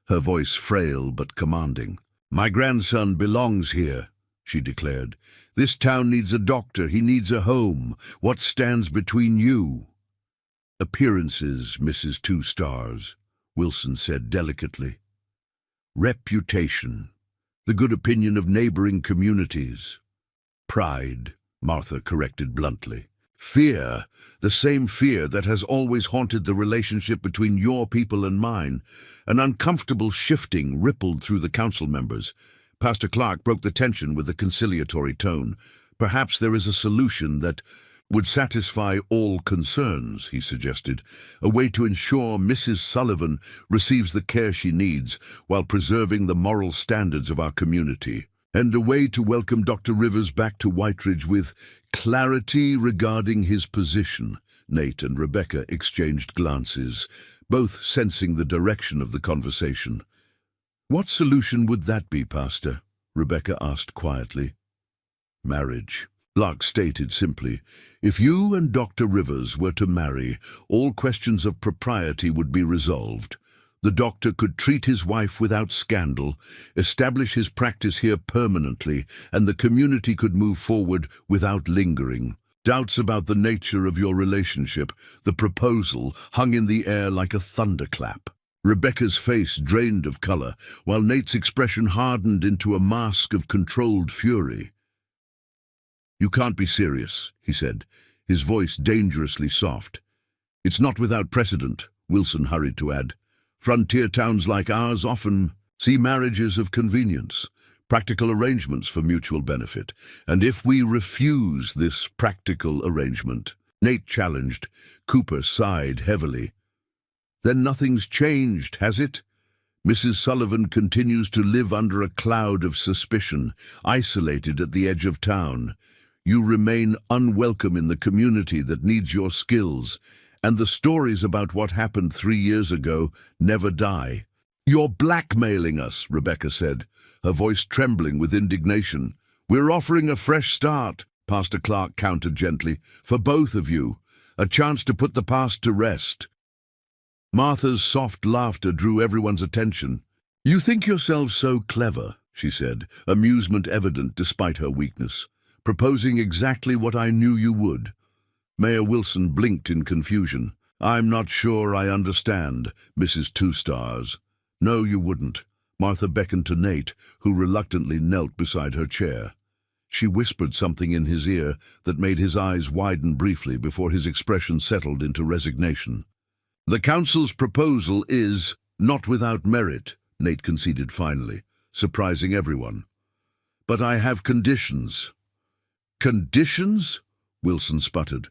her voice frail but commanding. My grandson belongs here, she declared. This town needs a doctor, he needs a home. What stands between you? Appearances, Mrs. Two Stars, Wilson said delicately. Reputation, the good opinion of neighboring communities. Pride, Martha corrected bluntly. Fear, the same fear that has always haunted the relationship between your people and mine. An uncomfortable shifting rippled through the council members. Pastor Clark broke the tension with a conciliatory tone. Perhaps there is a solution that would satisfy all concerns, he suggested, a way to ensure Mrs. Sullivan receives the care she needs while preserving the moral standards of our community, and a way to welcome Dr. Rivers back to Whiteridge with clarity regarding his position. Nate and Rebecca exchanged glances, both sensing the direction of the conversation. What solution would that be, Pastor? Rebecca asked quietly. Marriage. Clark stated simply, if you and Dr. Rivers were to marry, all questions of propriety would be resolved. The doctor could treat his wife without scandal, establish his practice here permanently, and the community could move forward without lingering. Doubts about the nature of your relationship, the proposal, hung in the air like a thunderclap. Rebecca's face drained of color, while Nate's expression hardened into a mask of controlled fury. You can't be serious, he said, his voice dangerously soft. It's not without precedent, Wilson hurried to add. Frontier towns like ours often see marriages of convenience. practical arrangements for mutual benefit. And if we refuse this practical arrangement, Nate challenged. Cooper sighed heavily. Then nothing's changed, has it? Mrs. Sullivan continues to live under a cloud of suspicion, isolated at the edge of town. You remain unwelcome in the community that needs your skills, and the stories about what happened 3 years ago never die. You're blackmailing us, Rebecca said, her voice trembling with indignation. We're offering a fresh start, Pastor Clark countered gently, for both of you, a chance to put the past to rest. Martha's soft laughter drew everyone's attention. You think yourselves so clever, she said, amusement evident despite her weakness, proposing exactly what I knew you would. Mayor Wilson blinked in confusion. I'm not sure I understand, Mrs. Two Stars. No, you wouldn't. Martha beckoned to Nate, who reluctantly knelt beside her chair. She whispered something in his ear that made his eyes widen briefly before his expression settled into resignation. The council's proposal is not without merit, Nate conceded finally, surprising everyone. But I have conditions. Conditions? Wilson sputtered.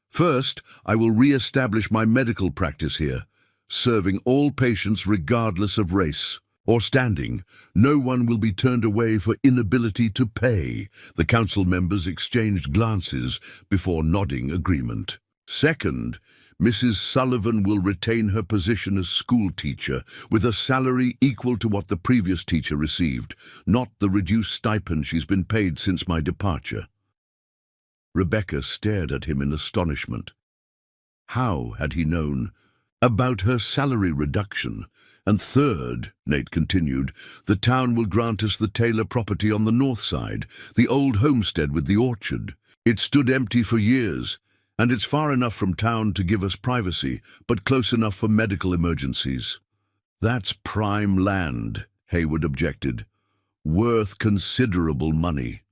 First, I will re-establish my medical practice here, serving all patients regardless of race or standing. No one will be turned away for inability to pay. The council members exchanged glances before nodding agreement. Second, Mrs. Sullivan will retain her position as school teacher with a salary equal to what the previous teacher received, not the reduced stipend she's been paid since my departure. Rebecca stared at him in astonishment. How had he known about her salary reduction? And third, Nate continued, the town will grant us the Taylor property on the north side, the old homestead with the orchard. It stood empty for years, and it's far enough from town to give us privacy, but close enough for medical emergencies. That's prime land, Hayward objected. Worth considerable money.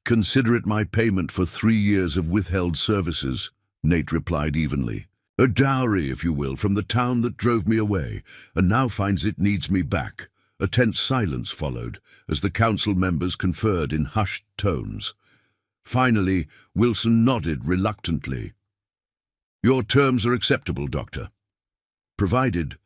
Consider it my payment for 3 years of withheld services, Nate replied evenly. A dowry, if you will, from the town that drove me away, and now finds it needs me back. A tense silence followed, as the council members conferred in hushed tones. Finally, Wilson nodded reluctantly. Your terms are acceptable, Doctor. Provided,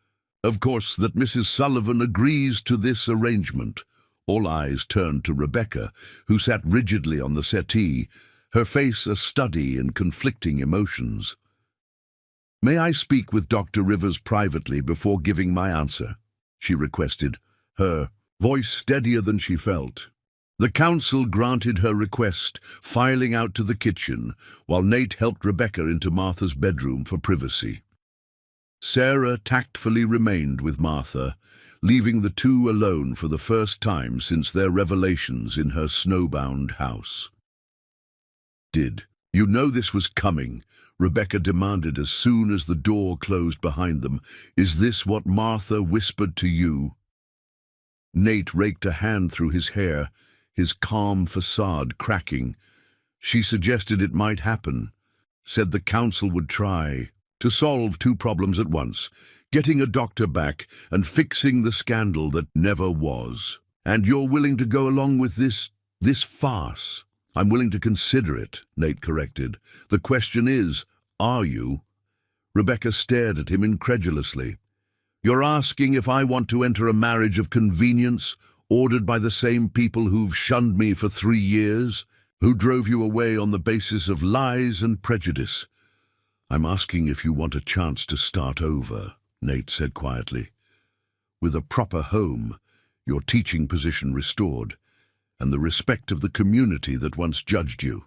of course, that Mrs. Sullivan agrees to this arrangement. All eyes turned to Rebecca, who sat rigidly on the settee, her face a study in conflicting emotions. May I speak with Dr. Rivers privately before giving my answer? She requested, her voice steadier than she felt. The council granted her request, filing out to the kitchen, while Nate helped Rebecca into Martha's bedroom for privacy. Sarah tactfully remained with Martha, leaving the two alone for the first time since their revelations in her snowbound house. Did you know this was coming? Rebecca demanded as soon as the door closed behind them. Is this what Martha whispered to you? Nate raked a hand through his hair, his calm facade cracking. She suggested it might happen, said the council would try to solve 2 problems at once, getting a doctor back and fixing the scandal that never was. And you're willing to go along with this farce? I'm willing to consider it, Nate corrected. The question is, are you? Rebecca stared at him incredulously. You're asking if I want to enter a marriage of convenience, ordered by the same people who've shunned me for 3 years, who drove you away on the basis of lies and prejudice. I'm asking if you want a chance to start over, Nate said quietly. With a proper home, your teaching position restored, and the respect of the community that once judged you.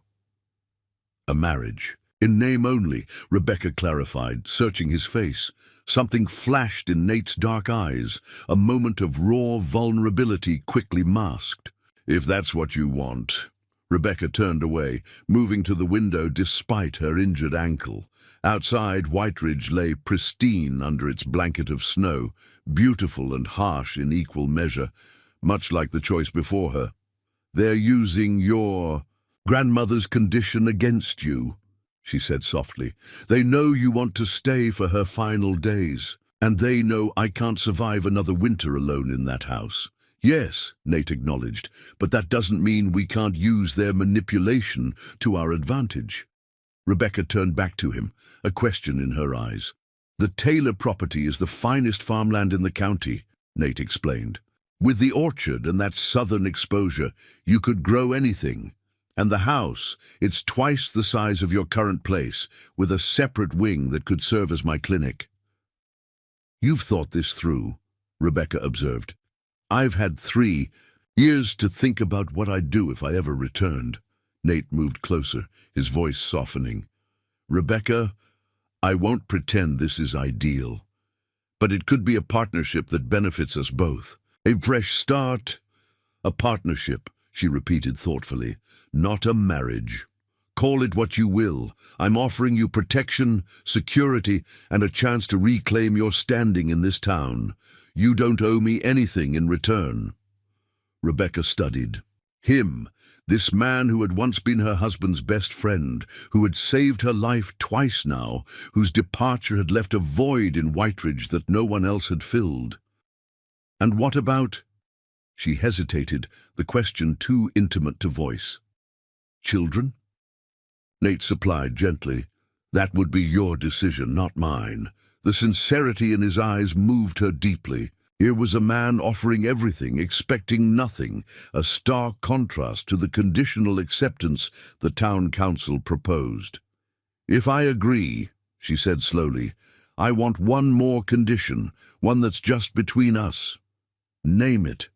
A marriage. In name only, Rebecca clarified, searching his face. Something flashed in Nate's dark eyes, a moment of raw vulnerability quickly masked. If that's what you want. Rebecca turned away, moving to the window despite her injured ankle. Outside, Whiteridge lay pristine under its blanket of snow, beautiful and harsh in equal measure, much like the choice before her. They're using your grandmother's condition against you, she said softly. They know you want to stay for her final days, and they know I can't survive another winter alone in that house. Yes, Nate acknowledged, but that doesn't mean we can't use their manipulation to our advantage. Rebecca turned back to him, a question in her eyes. The Taylor property is the finest farmland in the county, Nate explained. With the orchard and that southern exposure, you could grow anything. And the house, it's twice the size of your current place, with a separate wing that could serve as my clinic. You've thought this through, Rebecca observed. I've had 3 years to think about what I'd do if I ever returned. Nate moved closer, his voice softening. Rebecca, I won't pretend this is ideal, but it could be a partnership that benefits us both. A fresh start, a partnership, she repeated thoughtfully, not a marriage. Call it what you will. I'm offering you protection, security, and a chance to reclaim your standing in this town. You don't owe me anything in return. Rebecca studied. Him, this man who had once been her husband's best friend, who had saved her life twice now, whose departure had left a void in Whiteridge that no one else had filled. And what about? She hesitated, the question too intimate to voice. Children? Nate supplied gently. That would be your decision, not mine. The sincerity in his eyes moved her deeply. Here was a man offering everything, expecting nothing, a stark contrast to the conditional acceptance the town council proposed. If I agree, she said slowly, I want one more condition, one that's just between us. Name it.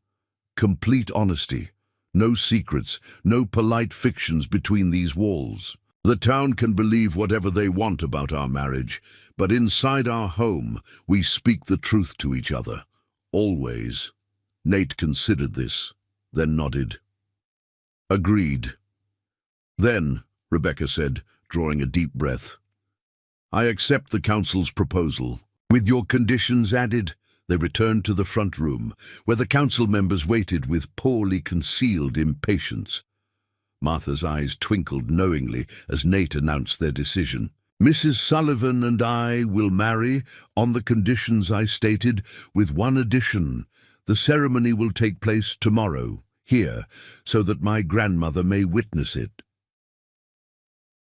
Complete honesty. No secrets, no polite fictions between these walls. The town can believe whatever they want about our marriage, but inside our home, we speak the truth to each other. Always. Nate considered this, then nodded. Agreed. Then, Rebecca said, drawing a deep breath, I accept the council's proposal. With your conditions added, they returned to the front room, where the council members waited with poorly concealed impatience. Martha's eyes twinkled knowingly as Nate announced their decision. Mrs. Sullivan and I will marry on the conditions I stated, with one addition. The ceremony will take place tomorrow, here, so that my grandmother may witness it.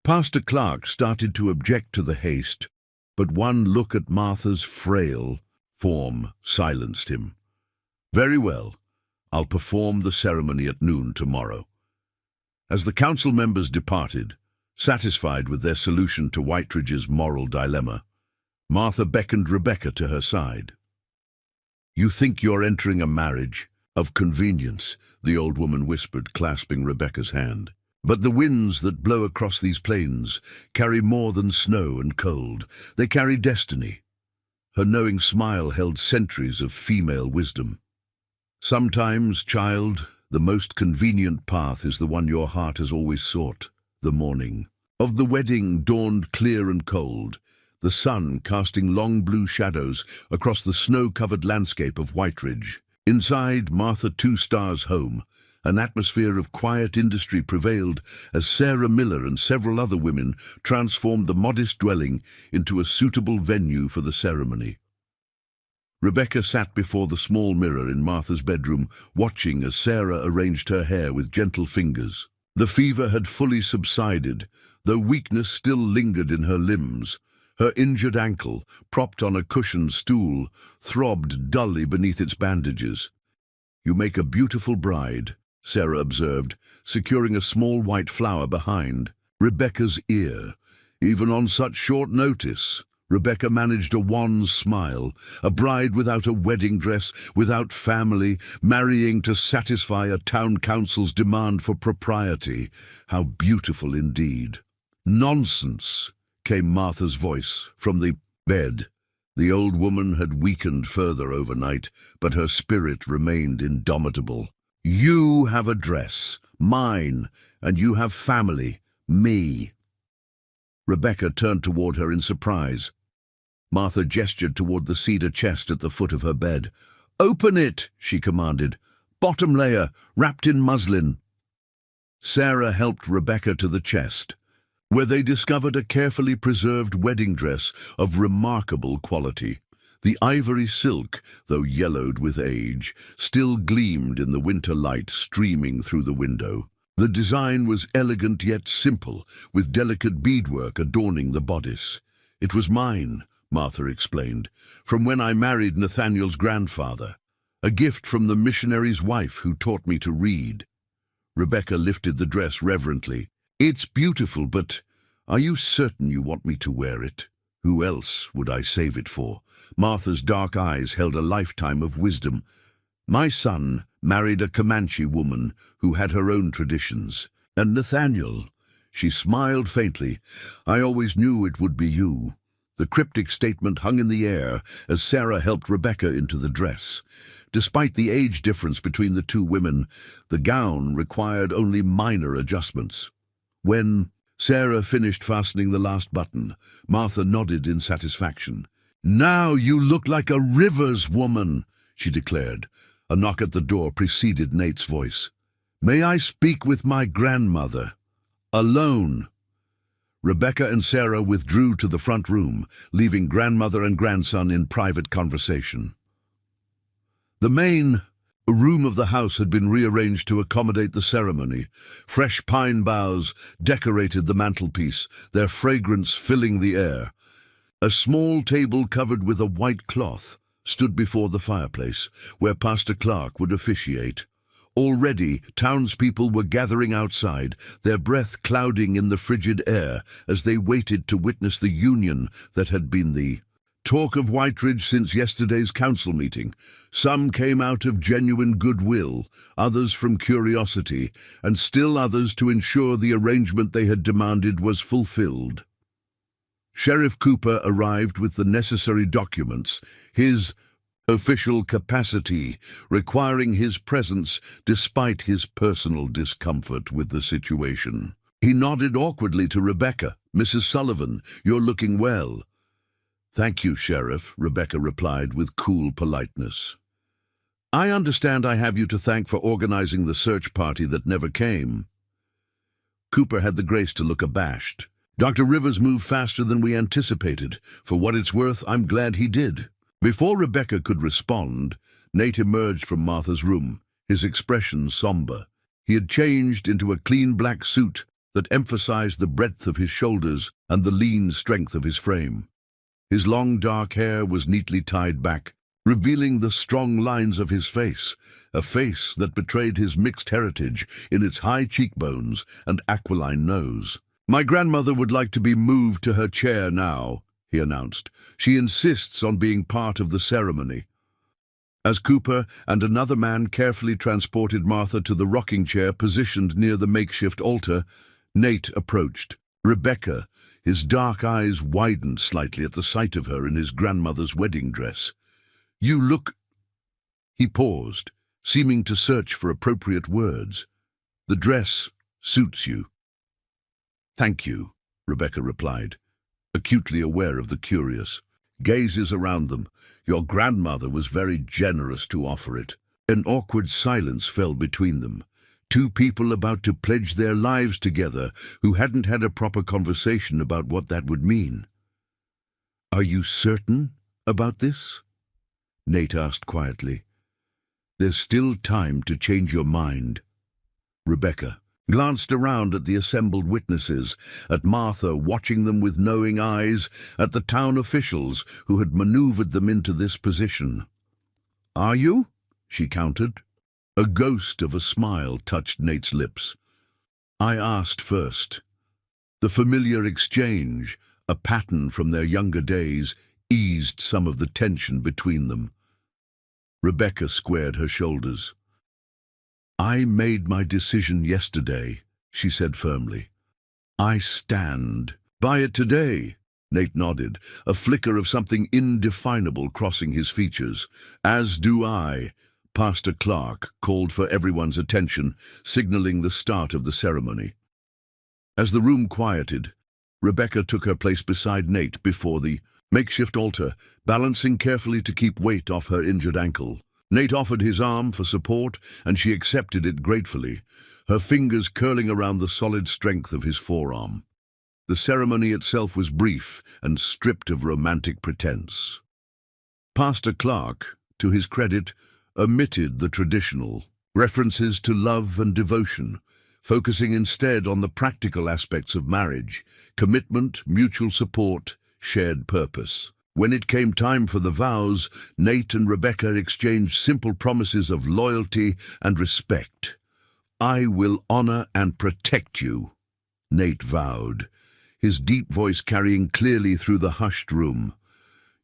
Pastor Clark started to object to the haste, but one look at Martha's frail form silenced him. Very well, I'll perform the ceremony at noon tomorrow. As the council members departed, satisfied with their solution to Whiteridge's moral dilemma, Martha beckoned Rebecca to her side. You think you're entering a marriage of convenience, the old woman whispered, clasping Rebecca's hand. But the winds that blow across these plains carry more than snow and cold. They carry destiny. Her knowing smile held centuries of female wisdom. Sometimes, child, the most convenient path is the one your heart has always sought. The morning of the wedding dawned clear and cold, the sun casting long blue shadows across the snow-covered landscape of Whiteridge. Inside Martha Two Stars' home, an atmosphere of quiet industry prevailed as Sarah Miller and several other women transformed the modest dwelling into a suitable venue for the ceremony. Rebecca sat before the small mirror in Martha's bedroom, watching as Sarah arranged her hair with gentle fingers. The fever had fully subsided, though weakness still lingered in her limbs. Her injured ankle, propped on a cushioned stool, throbbed dully beneath its bandages. You make a beautiful bride, Sarah observed, securing a small white flower behind Rebecca's ear. Even on such short notice, Rebecca managed a wan smile, a bride without a wedding dress, without family, marrying to satisfy a town council's demand for propriety. How beautiful indeed. Nonsense, came Martha's voice from the bed. The old woman had weakened further overnight, but her spirit remained indomitable. You have a dress, mine, and you have family, me. Rebecca turned toward her in surprise. Martha gestured toward the cedar chest at the foot of her bed. Open it, she commanded. Bottom layer, wrapped in muslin. Sarah helped Rebecca to the chest, where they discovered a carefully preserved wedding dress of remarkable quality. The ivory silk, though yellowed with age, still gleamed in the winter light streaming through the window. The design was elegant yet simple, with delicate beadwork adorning the bodice. "It was mine," Martha explained, "from when I married Nathaniel's grandfather. A gift from the missionary's wife who taught me to read." Rebecca lifted the dress reverently. "It's beautiful, but are you certain you want me to wear it? Who else would I save it for?" Martha's dark eyes held a lifetime of wisdom. "My son married a Comanche woman who had her own traditions. And Nathaniel," she smiled faintly, "I always knew it would be you." The cryptic statement hung in the air as Sarah helped Rebecca into the dress. Despite the age difference between the two women, the gown required only minor adjustments. When Sarah finished fastening the last button, Martha nodded in satisfaction. "Now you look like a Rivers woman," she declared. A knock at the door preceded Nate's voice. "May I speak with my grandmother? Alone." Rebecca and Sarah withdrew to the front room, leaving grandmother and grandson in private conversation. The main room of the house had been rearranged to accommodate the ceremony. Fresh pine boughs decorated the mantelpiece, their fragrance filling the air. A small table covered with a white cloth stood before the fireplace, where Pastor Clark would officiate. Already, townspeople were gathering outside, their breath clouding in the frigid air as they waited to witness the union that had been the talk of Whiteridge since yesterday's council meeting. Some came out of genuine goodwill, others from curiosity, and still others to ensure the arrangement they had demanded was fulfilled. Sheriff Cooper arrived with the necessary documents, his official capacity requiring his presence despite his personal discomfort with the situation. He nodded awkwardly to Rebecca. "Mrs. Sullivan, you're looking well." "Thank you, Sheriff," Rebecca replied with cool politeness. "I understand I have you to thank for organizing the search party that never came." Cooper had the grace to look abashed. "Dr. Rivers moved faster than we anticipated. For what it's worth, I'm glad he did." Before Rebecca could respond, Nate emerged from Martha's room, his expression somber. He had changed into a clean black suit that emphasized the breadth of his shoulders and the lean strength of his frame. His long dark hair was neatly tied back, revealing the strong lines of his face, a face that betrayed his mixed heritage in its high cheekbones and aquiline nose. "My grandmother would like to be moved to her chair now," he announced. "She insists on being part of the ceremony." As Cooper and another man carefully transported Martha to the rocking chair positioned near the makeshift altar, Nate approached. Rebecca, his dark eyes widened slightly at the sight of her in his grandmother's wedding dress. "You look—" He paused, seeming to search for appropriate words. "The dress suits you." "Thank you," Rebecca replied, acutely aware of the curious gazes around them. "Your grandmother was very generous to offer it." An awkward silence fell between them. Two people about to pledge their lives together who hadn't had a proper conversation about what that would mean. "Are you certain about this?" Nate asked quietly. "There's still time to change your mind." Rebecca glanced around at the assembled witnesses, at Martha watching them with knowing eyes, at the town officials who had maneuvered them into this position. "Are you?" she countered. A ghost of a smile touched Nate's lips. "I asked first." The familiar exchange, a pattern from their younger days, eased some of the tension between them. Rebecca squared her shoulders. "I made my decision yesterday," she said firmly. "I stand by it today." Nate nodded, a flicker of something indefinable crossing his features. "As do I." Pastor Clark called for everyone's attention, signaling the start of the ceremony. As the room quieted, Rebecca took her place beside Nate before the makeshift altar, balancing carefully to keep weight off her injured ankle. Nate offered his arm for support, and she accepted it gratefully, her fingers curling around the solid strength of his forearm. The ceremony itself was brief and stripped of romantic pretense. Pastor Clark, to his credit, omitted the traditional references to love and devotion, focusing instead on the practical aspects of marriage: commitment, mutual support, shared purpose. When it came time for the vows, Nate and Rebecca exchanged simple promises of loyalty and respect. "I will honor and protect you," Nate vowed, his deep voice carrying clearly through the hushed room.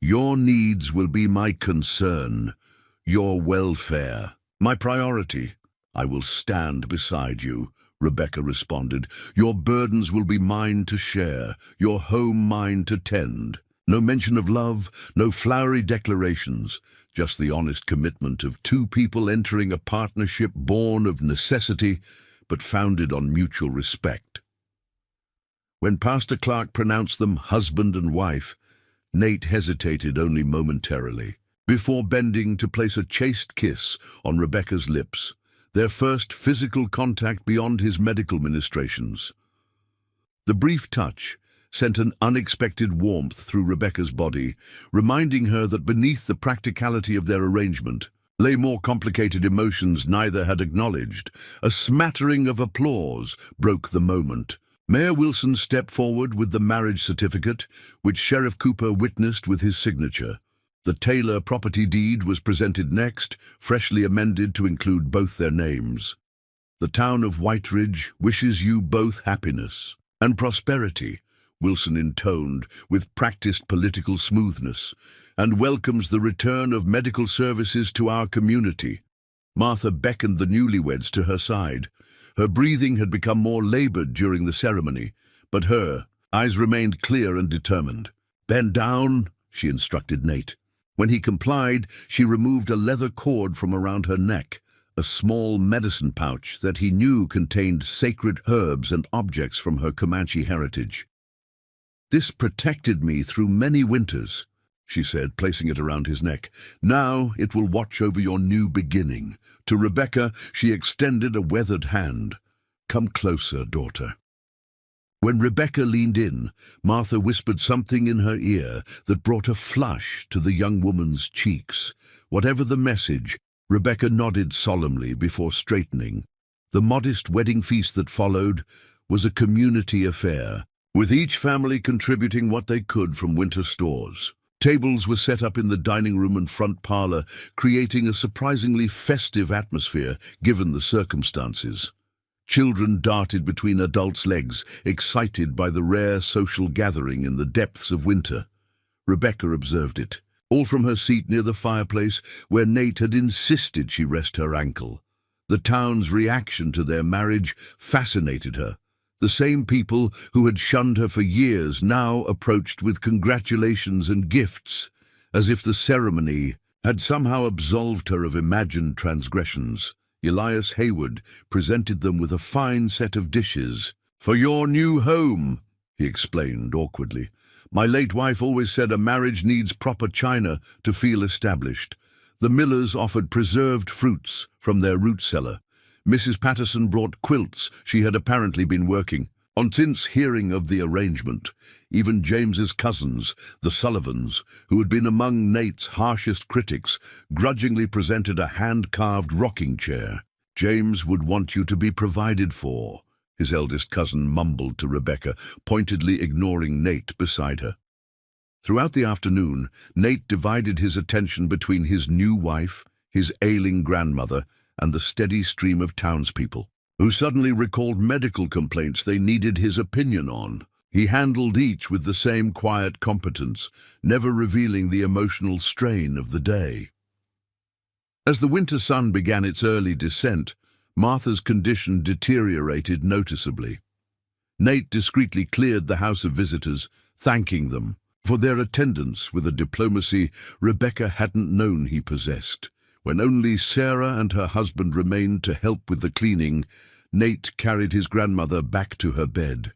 "Your needs will be my concern, your welfare, my priority. I will stand beside you," Rebecca responded. "Your burdens will be mine to share, your home mine to tend." No mention of love, no flowery declarations, just the honest commitment of two people entering a partnership born of necessity, but founded on mutual respect. When Pastor Clark pronounced them husband and wife, Nate hesitated only momentarily, before bending to place a chaste kiss on Rebecca's lips, their first physical contact beyond his medical ministrations. The brief touch sent an unexpected warmth through Rebecca's body, reminding her that beneath the practicality of their arrangement lay more complicated emotions neither had acknowledged. A smattering of applause broke the moment. Mayor Wilson stepped forward with the marriage certificate, which Sheriff Cooper witnessed with his signature. The Taylor property deed was presented next, freshly amended to include both their names. "The town of White Ridge wishes you both happiness and prosperity," Wilson intoned with practiced political smoothness, "and welcomes the return of medical services to our community." Martha beckoned the newlyweds to her side. Her breathing had become more labored during the ceremony, but her eyes remained clear and determined. "Bend down," she instructed Nate. When he complied, she removed a leather cord from around her neck, a small medicine pouch that he knew contained sacred herbs and objects from her Comanche heritage. "This protected me through many winters," she said, placing it around his neck. "Now it will watch over your new beginning." To Rebecca, she extended a weathered hand. "Come closer, daughter." When Rebecca leaned in, Martha whispered something in her ear that brought a flush to the young woman's cheeks. Whatever the message, Rebecca nodded solemnly before straightening. The modest wedding feast that followed was a community affair, with each family contributing what they could from winter stores. Tables were set up in the dining room and front parlor, creating a surprisingly festive atmosphere given the circumstances. Children darted between adults' legs, excited by the rare social gathering in the depths of winter. Rebecca observed it, all from her seat near the fireplace where Nate had insisted she rest her ankle. The town's reaction to their marriage fascinated her. The same people who had shunned her for years now approached with congratulations and gifts, as if the ceremony had somehow absolved her of imagined transgressions. Elias Hayward presented them with a fine set of dishes. "For your new home," he explained awkwardly. "My late wife always said a marriage needs proper china to feel established." The Millers offered preserved fruits from their root cellar. Mrs. Patterson brought quilts she had apparently been working on since hearing of the arrangement. Even James's cousins, the Sullivans, who had been among Nate's harshest critics, grudgingly presented a hand-carved rocking chair. "James would want you to be provided for," his eldest cousin mumbled to Rebecca, pointedly ignoring Nate beside her. Throughout the afternoon, Nate divided his attention between his new wife, his ailing grandmother, and the steady stream of townspeople, who suddenly recalled medical complaints they needed his opinion on. He handled each with the same quiet competence, never revealing the emotional strain of the day. As the winter sun began its early descent, Martha's condition deteriorated noticeably. Nate discreetly cleared the house of visitors, thanking them for their attendance with a diplomacy Rebecca hadn't known he possessed. When only Sarah and her husband remained to help with the cleaning, Nate carried his grandmother back to her bed.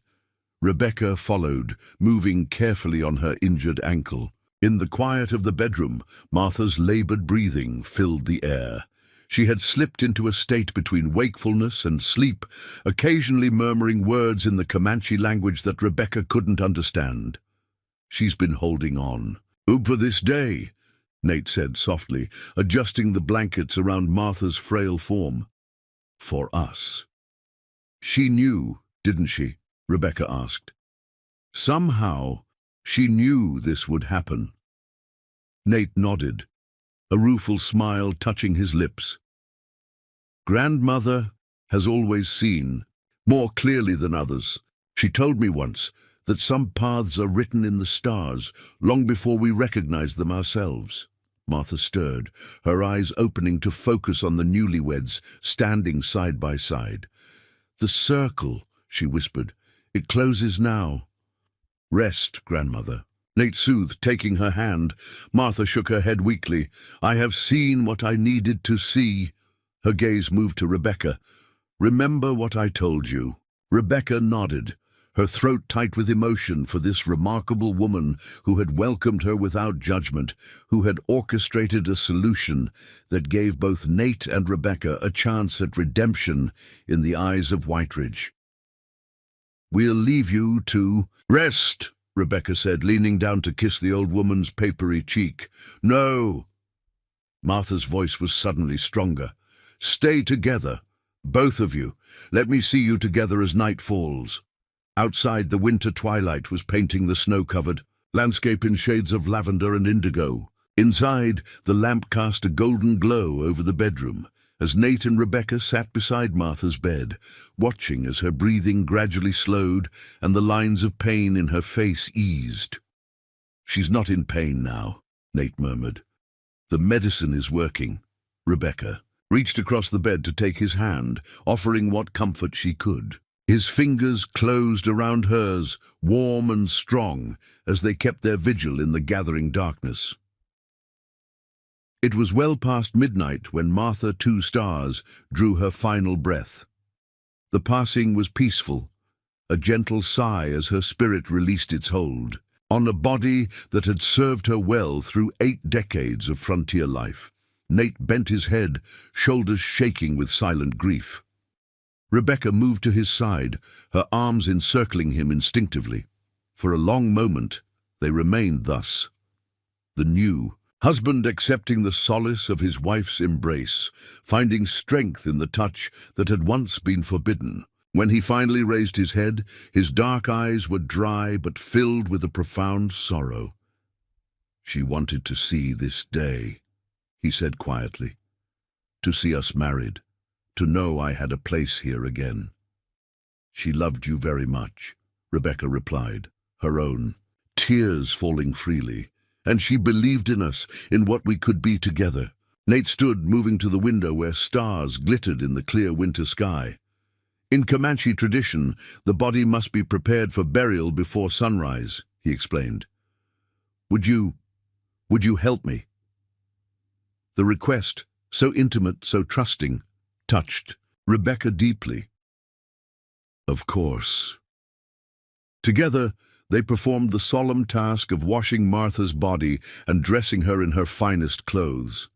Rebecca followed, moving carefully on her injured ankle. In the quiet of the bedroom, Martha's labored breathing filled the air. She had slipped into a state between wakefulness and sleep, occasionally murmuring words in the Comanche language that Rebecca couldn't understand. "She's been holding on. For this day," Nate said softly, adjusting the blankets around Martha's frail form. For us. She knew, didn't she? Rebecca asked. Somehow, she knew this would happen. Nate nodded, a rueful smile touching his lips. Grandmother has always seen, more clearly than others. She told me once that some paths are written in the stars long before we recognize them ourselves. Martha stirred, her eyes opening to focus on the newlyweds standing side by side. The circle, she whispered. It closes now. Rest, grandmother. Nate soothed, taking her hand. Martha shook her head weakly. I have seen what I needed to see. Her gaze moved to Rebecca. Remember what I told you. Rebecca nodded, her throat tight with emotion for this remarkable woman who had welcomed her without judgment, who had orchestrated a solution that gave both Nate and Rebecca a chance at redemption in the eyes of Whiteridge. We'll leave you to rest, Rebecca said, leaning down to kiss the old woman's papery cheek. No. Martha's voice was suddenly stronger. Stay together, both of you. Let me see you together as night falls. Outside, the winter twilight was painting the snow-covered landscape in shades of lavender and indigo. Inside, the lamp cast a golden glow over the bedroom, as Nate and Rebecca sat beside Martha's bed, watching as her breathing gradually slowed and the lines of pain in her face eased. She's not in pain now, Nate murmured. The medicine is working. Rebecca reached across the bed to take his hand, offering what comfort she could. His fingers closed around hers, warm and strong, as they kept their vigil in the gathering darkness. It was well past midnight when Martha Two Stars drew her final breath. The passing was peaceful, a gentle sigh as her spirit released its hold on a body that had served her well through 8 decades of frontier life. Nate bent his head, shoulders shaking with silent grief. Rebecca moved to his side, her arms encircling him instinctively. For a long moment, they remained thus. The new husband accepting the solace of his wife's embrace, finding strength in the touch that had once been forbidden. When he finally raised his head, his dark eyes were dry but filled with a profound sorrow. She wanted to see this day, he said quietly, to see us married, to know I had a place here again. She loved you very much, Rebecca replied, her own tears falling freely, and she believed in us, in what we could be together. Nate stood, moving to the window where stars glittered in the clear winter sky. In Comanche tradition, the body must be prepared for burial before sunrise, he explained. Would you help me? The request, so intimate, so trusting, touched Rebecca deeply. Of course. Together, they performed the solemn task of washing Martha's body and dressing her in her finest clothes.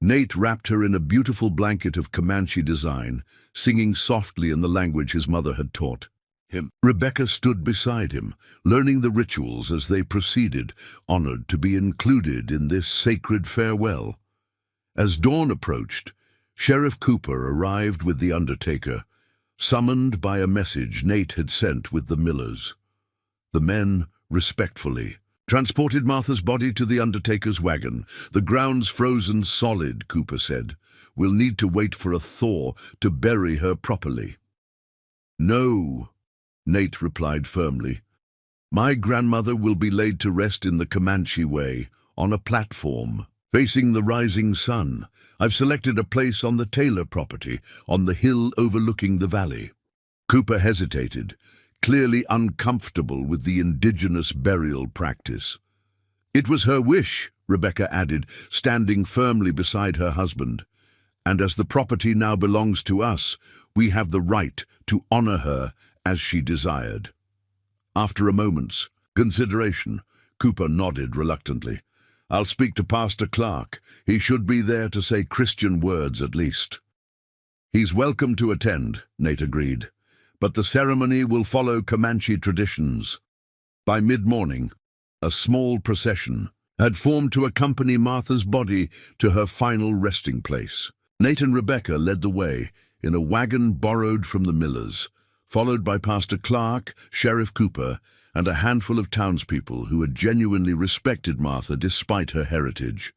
Nate wrapped her in a beautiful blanket of Comanche design, singing softly in the language his mother had taught him. Rebecca stood beside him, learning the rituals as they proceeded, honored to be included in this sacred farewell. As dawn approached, Sheriff Cooper arrived with the undertaker, summoned by a message Nate had sent with the Millers. The men, respectfully, transported Martha's body to the undertaker's wagon. The ground's frozen solid, Cooper said. We'll need to wait for a thaw to bury her properly. No, Nate replied firmly. My grandmother will be laid to rest in the Comanche way, on a platform, facing the rising sun. I've selected a place on the Taylor property, on the hill overlooking the valley. Cooper hesitated, clearly uncomfortable with the indigenous burial practice. It was her wish, Rebecca added, standing firmly beside her husband. And as the property now belongs to us, we have the right to honor her as she desired. After a moment's consideration, Cooper nodded reluctantly. I'll speak to Pastor Clark. He should be there to say Christian words at least. He's welcome to attend, Nate agreed, but the ceremony will follow Comanche traditions. By mid-morning, a small procession had formed to accompany Martha's body to her final resting place. Nate and Rebecca led the way in a wagon borrowed from the millers, followed by Pastor Clark, Sheriff Cooper, and a handful of townspeople who had genuinely respected Martha despite her heritage.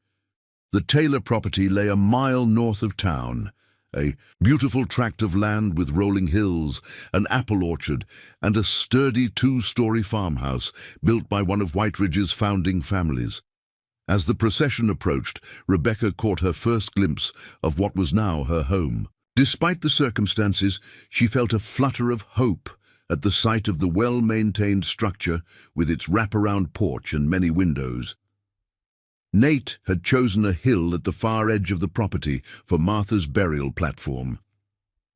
The Taylor property lay a mile north of town, a beautiful tract of land with rolling hills, an apple orchard, and a sturdy two-story farmhouse built by one of Whiteridge's founding families. As the procession approached, Rebecca caught her first glimpse of what was now her home. Despite the circumstances, she felt a flutter of hope at the sight of the well-maintained structure with its wraparound porch and many windows. Nate had chosen a hill at the far edge of the property for Martha's burial platform.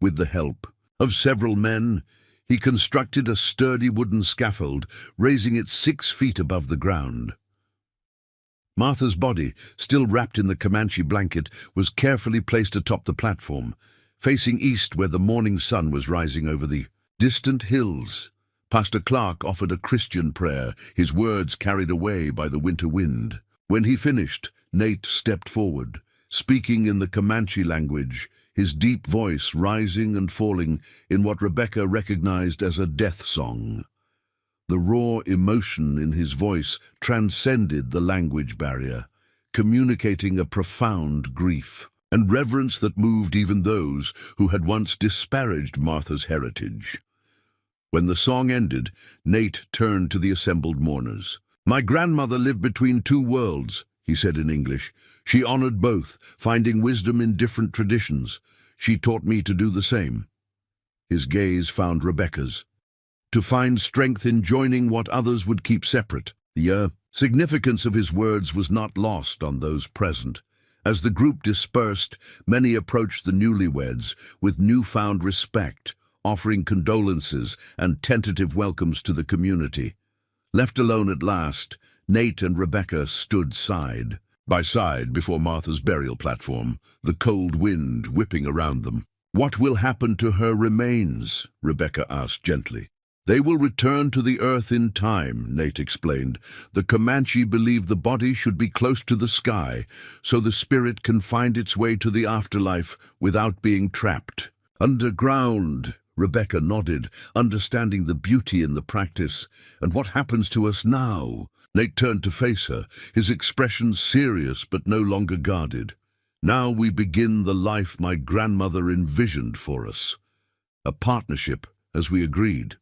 With the help of several men, he constructed a sturdy wooden scaffold, raising it 6 feet above the ground. Martha's body, still wrapped in the Comanche blanket, was carefully placed atop the platform, facing east where the morning sun was rising over the distant hills. Pastor Clark offered a Christian prayer, his words carried away by the winter wind. When he finished, Nate stepped forward, speaking in the Comanche language, his deep voice rising and falling in what Rebecca recognized as a death song. The raw emotion in his voice transcended the language barrier, communicating a profound grief and reverence that moved even those who had once disparaged Martha's heritage. When the song ended, Nate turned to the assembled mourners. "My grandmother lived between 2 worlds," he said in English. "She honored both, finding wisdom in different traditions. She taught me to do the same." His gaze found Rebecca's. To find strength in joining what others would keep separate. The significance of his words was not lost on those present. As the group dispersed, many approached the newlyweds with newfound respect, offering condolences and tentative welcomes to the community. Left alone at last, Nate and Rebecca stood side by side before Martha's burial platform, the cold wind whipping around them. "What will happen to her remains?" Rebecca asked gently. "They will return to the earth in time," Nate explained. "The Comanche believe the body should be close to the sky, so the spirit can find its way to the afterlife without being trapped." "Underground," Rebecca nodded, understanding the beauty in the practice. "And what happens to us now?" Nate turned to face her, his expression serious but no longer guarded. "Now we begin the life my grandmother envisioned for us. A partnership, as we agreed."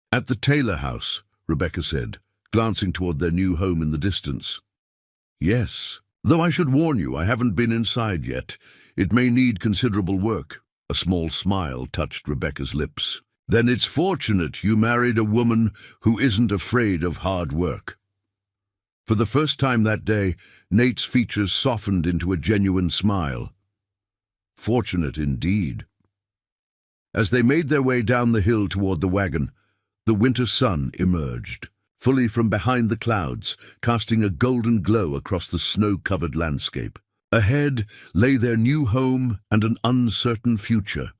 "At the Taylor house," Rebecca said, glancing toward their new home in the distance. "Yes, though I should warn you, I haven't been inside yet. It may need considerable work." A small smile touched Rebecca's lips. "Then it's fortunate you married a woman who isn't afraid of hard work." For the first time that day, Nate's features softened into a genuine smile. Fortunate indeed. As they made their way down the hill toward the wagon, the winter sun emerged, fully from behind the clouds, casting a golden glow across the snow-covered landscape. Ahead lay their new home and an uncertain future,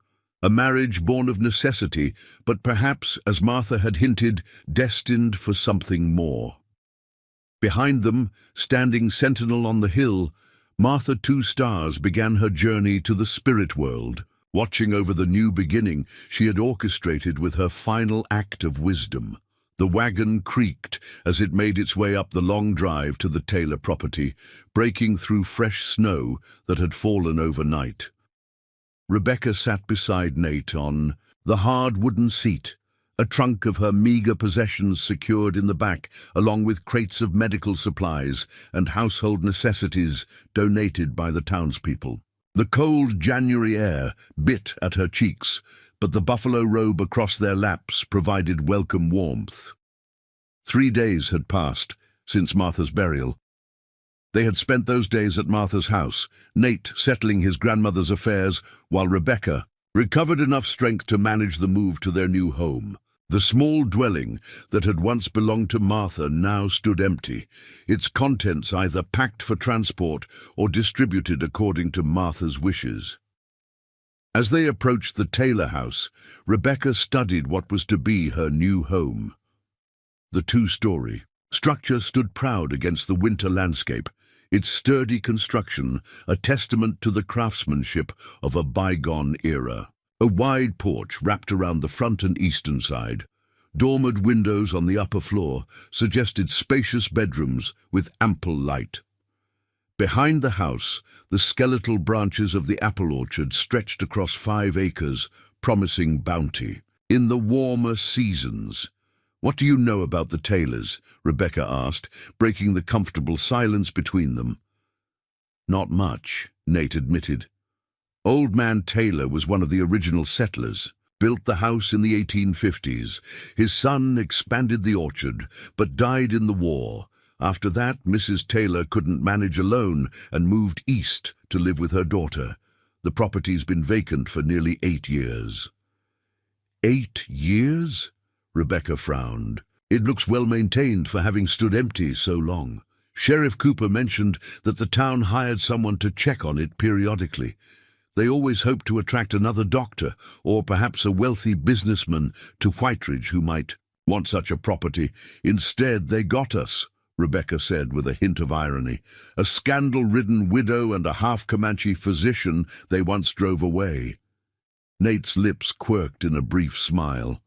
a marriage born of necessity, but perhaps, as Martha had hinted, destined for something more. Behind them, standing sentinel on the hill, Martha Two Stars began her journey to the spirit world. Watching over the new beginning she had orchestrated with her final act of wisdom. The wagon creaked as it made its way up the long drive to the Taylor property, breaking through fresh snow that had fallen overnight. Rebecca sat beside Nate on the hard wooden seat, a trunk of her meager possessions secured in the back, along with crates of medical supplies and household necessities donated by the townspeople. The cold January air bit at her cheeks, but the buffalo robe across their laps provided welcome warmth. 3 days had passed since Martha's burial. They had spent those days at Martha's house, Nate settling his grandmother's affairs, while Rebecca recovered enough strength to manage the move to their new home. The small dwelling that had once belonged to Martha now stood empty, its contents either packed for transport or distributed according to Martha's wishes. As they approached the Taylor house, Rebecca studied what was to be her new home. The 2-story, Structure stood proud against the winter landscape, its sturdy construction a testament to the craftsmanship of a bygone era. A wide porch wrapped around the front and eastern side. Dormered windows on the upper floor suggested spacious bedrooms with ample light. Behind the house, the skeletal branches of the apple orchard stretched across 5 acres, promising bounty. In the warmer seasons. "What do you know about the Taylors?" Rebecca asked, breaking the comfortable silence between them. "Not much," Nate admitted. Old Man Taylor was one of the original settlers, built the house in the 1850s. His son expanded the orchard, but died in the war. After that, Mrs. Taylor couldn't manage alone and moved east to live with her daughter. The property's been vacant for nearly 8 years. 8 years? Rebecca frowned. It looks well maintained for having stood empty so long. Sheriff Cooper mentioned that the town hired someone to check on it periodically. They always hoped to attract another doctor or perhaps a wealthy businessman to Whiteridge who might want such a property. Instead, they got us, Rebecca said with a hint of irony. A scandal-ridden widow and a half-Comanche physician they once drove away. Nate's lips quirked in a brief smile.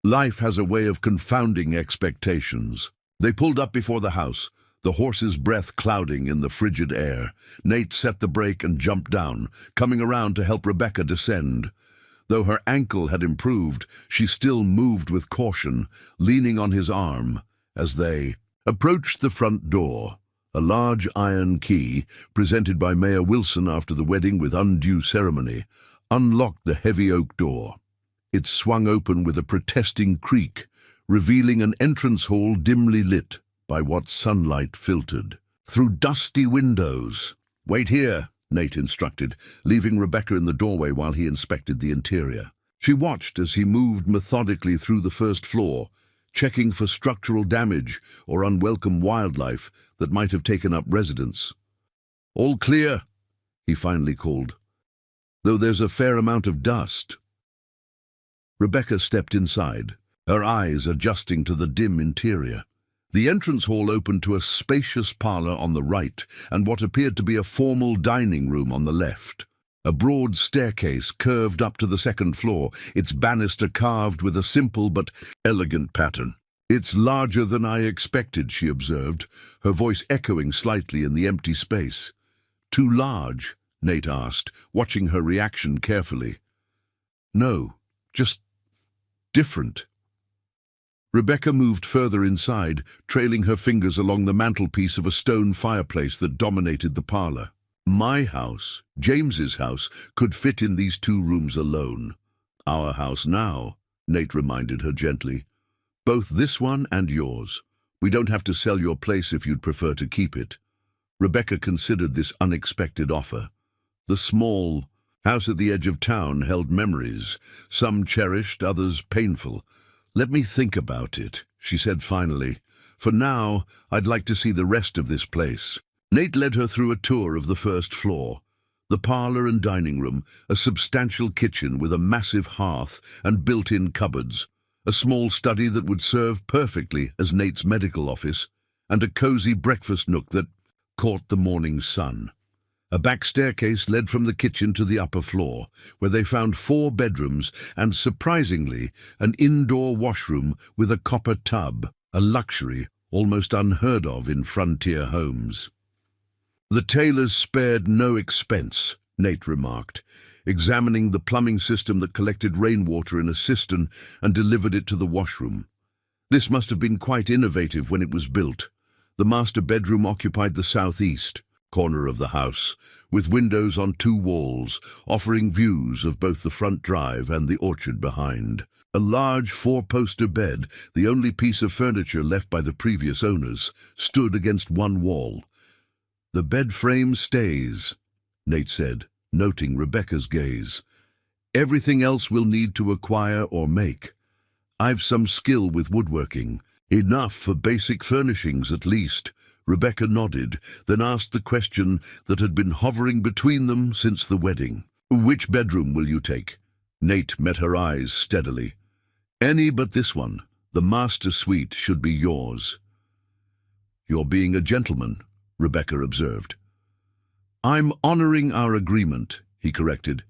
Life has a way of confounding expectations. They pulled up before the house, the horse's breath clouding in the frigid air. Nate set the brake and jumped down, coming around to help Rebecca descend. Though her ankle had improved, she still moved with caution, leaning on his arm as they approached the front door. A large iron key, presented by Mayor Wilson after the wedding with undue ceremony, unlocked the heavy oak door. It swung open with a protesting creak, revealing an entrance hall dimly lit by what sunlight filtered through dusty windows. "Wait here," Nate instructed, leaving Rebecca in the doorway while he inspected the interior. She watched as he moved methodically through the first floor, checking for structural damage or unwelcome wildlife that might have taken up residence. "All clear," he finally called, "though there's a fair amount of dust." Rebecca stepped inside, her eyes adjusting to the dim interior. The entrance hall opened to a spacious parlor on the right and what appeared to be a formal dining room on the left. A broad staircase curved up to the second floor, its banister carved with a simple but elegant pattern. "It's larger than I expected," she observed, her voice echoing slightly in the empty space. "Too large?" Nate asked, watching her reaction carefully. "No, just different." Rebecca moved further inside, trailing her fingers along the mantelpiece of a stone fireplace that dominated the parlor. "My house, James's house, could fit in these 2 rooms alone. Our house now," Nate reminded her gently. "Both this one and yours. We don't have to sell your place if you'd prefer to keep it." Rebecca considered this unexpected offer. The small house at the edge of town held memories, some cherished, others painful. "Let me think about it," she said finally. "For now, I'd like to see the rest of this place." Nate led her through a tour of the first floor. The parlor and dining room, a substantial kitchen with a massive hearth and built-in cupboards, a small study that would serve perfectly as Nate's medical office, and a cozy breakfast nook that caught the morning sun. A back staircase led from the kitchen to the upper floor, where they found 4 bedrooms and, surprisingly, an indoor washroom with a copper tub, a luxury almost unheard of in frontier homes. "The Taylors spared no expense," Nate remarked, examining the plumbing system that collected rainwater in a cistern and delivered it to the washroom. "This must have been quite innovative when it was built." The master bedroom occupied the southeast corner of the house, with windows on 2 walls, offering views of both the front drive and the orchard behind. A large 4-poster bed, the only piece of furniture left by the previous owners, stood against one wall. "The bed frame stays," Nate said, noting Rebecca's gaze. "Everything else we'll need to acquire or make. I've some skill with woodworking, enough for basic furnishings at least." Rebecca nodded, then asked the question that had been hovering between them since the wedding. "Which bedroom will you take?" Nate met her eyes steadily. "Any but this one. The master suite should be yours." "You're being a gentleman," Rebecca observed. "I'm honoring our agreement," he corrected.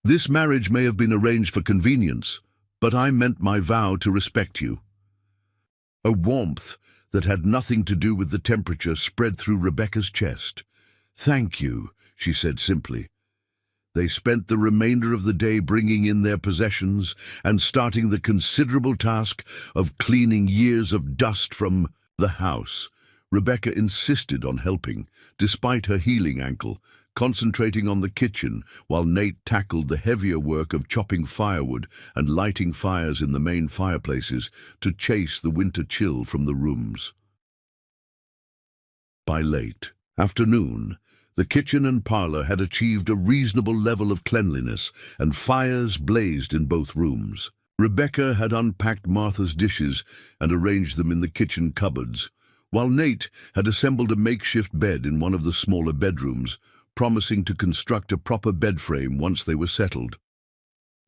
"This marriage may have been arranged for convenience, but I meant my vow to respect you." A warmth that had nothing to do with the temperature spread through Rebecca's chest. "Thank you," she said simply. They spent the remainder of the day bringing in their possessions and starting the considerable task of cleaning years of dust from the house. Rebecca insisted on helping, despite her healing ankle, concentrating on the kitchen while Nate tackled the heavier work of chopping firewood and lighting fires in the main fireplaces to chase the winter chill from the rooms. By late afternoon, the kitchen and parlor had achieved a reasonable level of cleanliness, and fires blazed in both rooms. Rebecca had unpacked Martha's dishes and arranged them in the kitchen cupboards, while Nate had assembled a makeshift bed in one of the smaller bedrooms, promising to construct a proper bed frame once they were settled.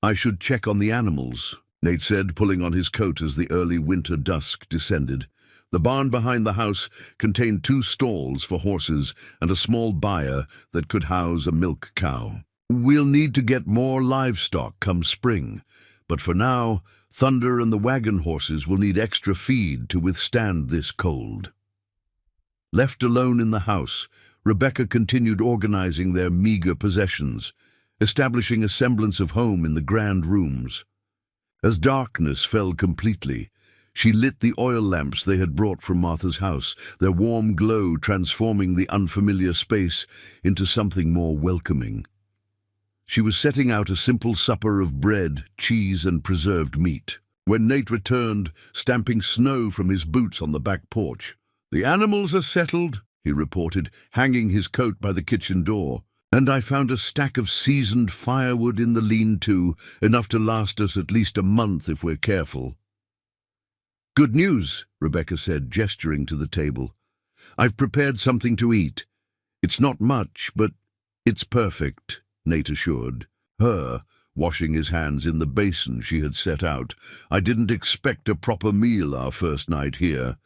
"I should check on the animals," Nate said, pulling on his coat as the early winter dusk descended. The barn behind the house contained 2 stalls for horses and a small byre that could house a milk cow. "We'll need to get more livestock come spring, but for now, Thunder and the wagon horses will need extra feed to withstand this cold." Left alone in the house, Rebecca continued organizing their meager possessions, establishing a semblance of home in the grand rooms. As darkness fell completely, she lit the oil lamps they had brought from Martha's house, their warm glow transforming the unfamiliar space into something more welcoming. She was setting out a simple supper of bread, cheese, and preserved meat, when Nate returned, stamping snow from his boots on the back porch. "The animals are settled," he reported, hanging his coat by the kitchen door, "and I found a stack of seasoned firewood in the lean-to, enough to last us at least a month if we're careful." "Good news," Rebecca said, gesturing to the table. "I've prepared something to eat. It's not much, but it's perfect," Nate assured her, washing his hands in the basin she had set out. "I didn't expect a proper meal our first night here."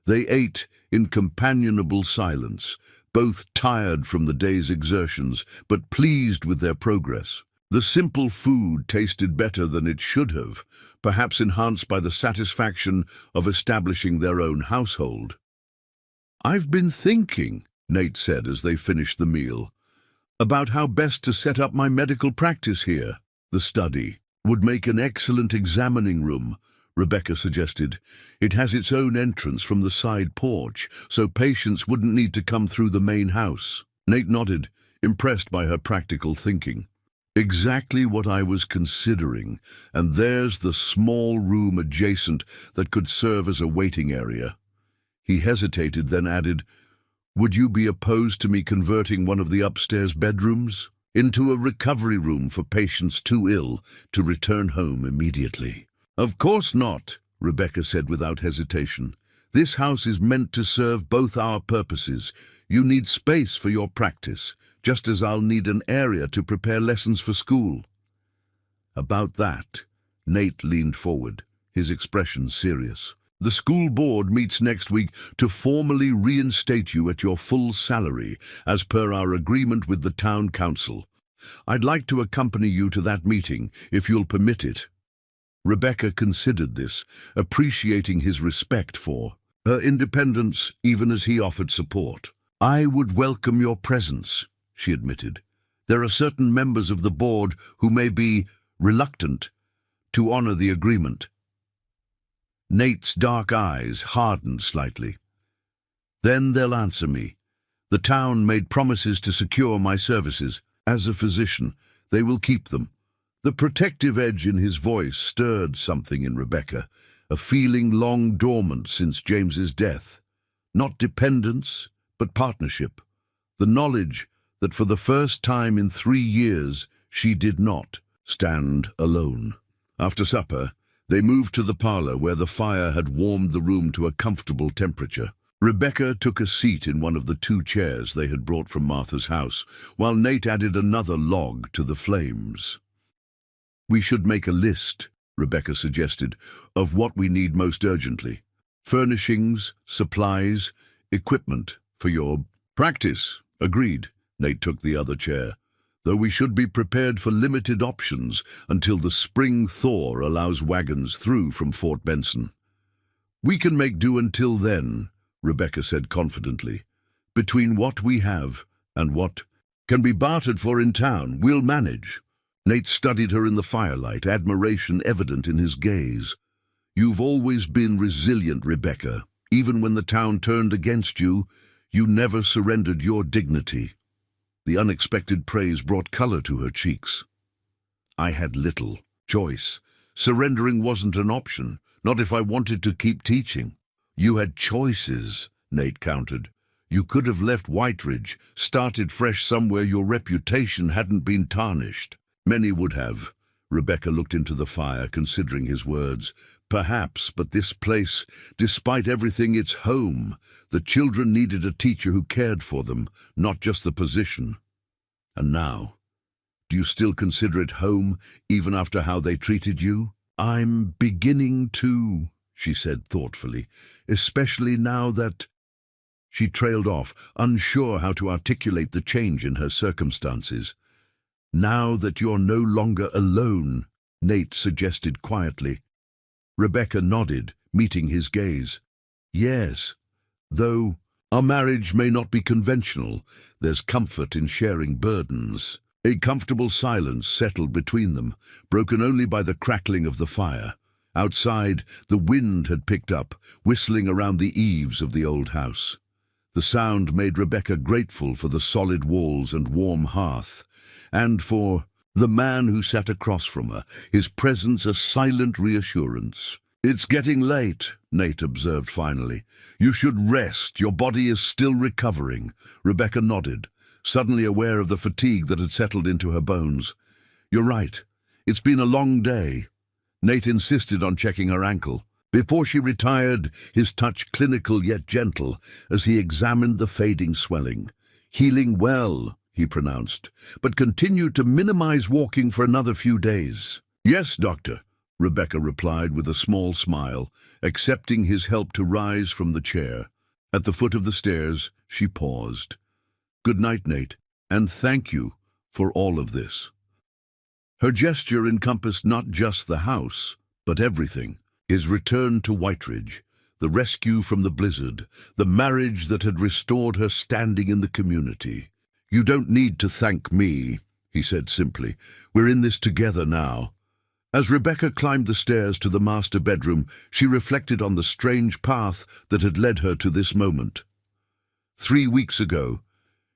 They ate in companionable silence, both tired from the day's exertions, but pleased with their progress. The simple food tasted better than it should have, perhaps enhanced by the satisfaction of establishing their own household. "I've been thinking," Nate said as they finished the meal, "about how best to set up my medical practice here. The study would make an excellent examining room," Rebecca suggested. "It has its own entrance from the side porch, so patients wouldn't need to come through the main house." Nate nodded, impressed by her practical thinking. "Exactly what I was considering, and there's the small room adjacent that could serve as a waiting area." He hesitated, then added, "Would you be opposed to me converting one of the upstairs bedrooms into a recovery room for patients too ill to return home immediately?" "Of course not," Rebecca said without hesitation. "This house is meant to serve both our purposes. You need space for your practice, just as I'll need an area to prepare lessons for school." About that, Nate leaned forward, his expression serious. "The school board meets next week to formally reinstate you at your full salary, as per our agreement with the town council. I'd like to accompany you to that meeting, if you'll permit it." Rebecca considered this, appreciating his respect for her independence even as he offered support. "I would welcome your presence," she admitted. "There are certain members of the board who may be reluctant to honor the agreement." Nate's dark eyes hardened slightly. "Then they'll answer me. The town made promises to secure my services. As a physician, they will keep them." The protective edge in his voice stirred something in Rebecca, a feeling long dormant since James's death. Not dependence, but partnership. The knowledge that for the first time in 3 years she did not stand alone. After supper, they moved to the parlor where the fire had warmed the room to a comfortable temperature. Rebecca took a seat in one of the 2 chairs they had brought from Martha's house, while Nate added another log to the flames. "We should make a list," Rebecca suggested, "of what we need most urgently. Furnishings, supplies, equipment for your practice. Agreed. Nate took the other chair. Though we should be prepared for limited options until the spring thaw allows wagons through from Fort Benson. We can make do until then, Rebecca said confidently. Between what we have and what can be bartered for in town, we'll manage. Nate studied her in the firelight, admiration evident in his gaze. You've always been resilient, Rebecca. Even when the town turned against you, you never surrendered your dignity. The unexpected praise brought color to her cheeks. I had little choice. Surrendering wasn't an option, not if I wanted to keep teaching. You had choices, Nate countered. You could have left Whiteridge, started fresh somewhere your reputation hadn't been tarnished. Many would have. Rebecca looked into the fire, considering his words. Perhaps, but this place, despite everything, it's home. The children needed a teacher who cared for them, not just the position. And now, do you still consider it home, even after how they treated you? I'm beginning to, she said thoughtfully, especially now that... She trailed off, unsure how to articulate the change in her circumstances. Now that you're no longer alone, Nate suggested quietly. Rebecca nodded, meeting his gaze. Yes, though our marriage may not be conventional, there's comfort in sharing burdens. A comfortable silence settled between them, broken only by the crackling of the fire. Outside, the wind had picked up, whistling around the eaves of the old house. The sound made Rebecca grateful for the solid walls and warm hearth, and for the man who sat across from her, his presence a silent reassurance. It's getting late, Nate observed finally. You should rest. Your body is still recovering. Rebecca nodded, suddenly aware of the fatigue that had settled into her bones. You're right. It's been a long day. Nate insisted on checking her ankle. Before she retired, his touch clinical yet gentle as he examined the fading swelling. Healing well, he pronounced, but continued to minimize walking for another few days. Yes, doctor, Rebecca replied with a small smile, accepting his help to rise from the chair. At the foot of the stairs, she paused. Good night, Nate, and thank you for all of this. Her gesture encompassed not just the house, but everything. His return to Whiteridge, the rescue from the blizzard, the marriage that had restored her standing in the community. You don't need to thank me, he said simply. We're in this together now. As Rebecca climbed the stairs to the master bedroom, she reflected on the strange path that had led her to this moment. 3 weeks ago,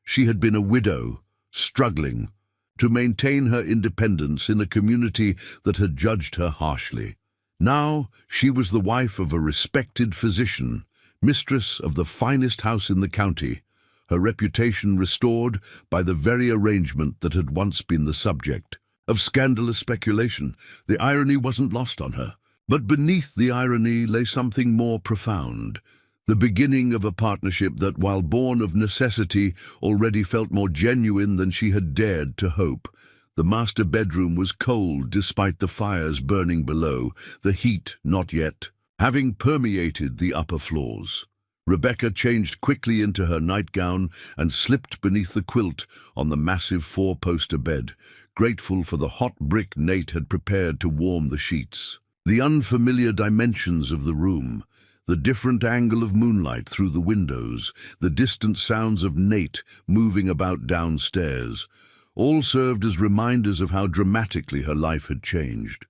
she had been a widow, struggling to maintain her independence in a community that had judged her harshly. Now she was the wife of a respected physician, mistress of the finest house in the county, her reputation restored by the very arrangement that had once been the subject of scandalous speculation. The irony wasn't lost on her, but beneath the irony lay something more profound, the beginning of a partnership that, while born of necessity, already felt more genuine than she had dared to hope. The master bedroom was cold despite the fires burning below, the heat not yet having permeated the upper floors. Rebecca changed quickly into her nightgown and slipped beneath the quilt on the massive 4-poster bed, grateful for the hot brick Nate had prepared to warm the sheets. The unfamiliar dimensions of the room, the different angle of moonlight through the windows, the distant sounds of Nate moving about downstairs, all served as reminders of how dramatically her life had changed.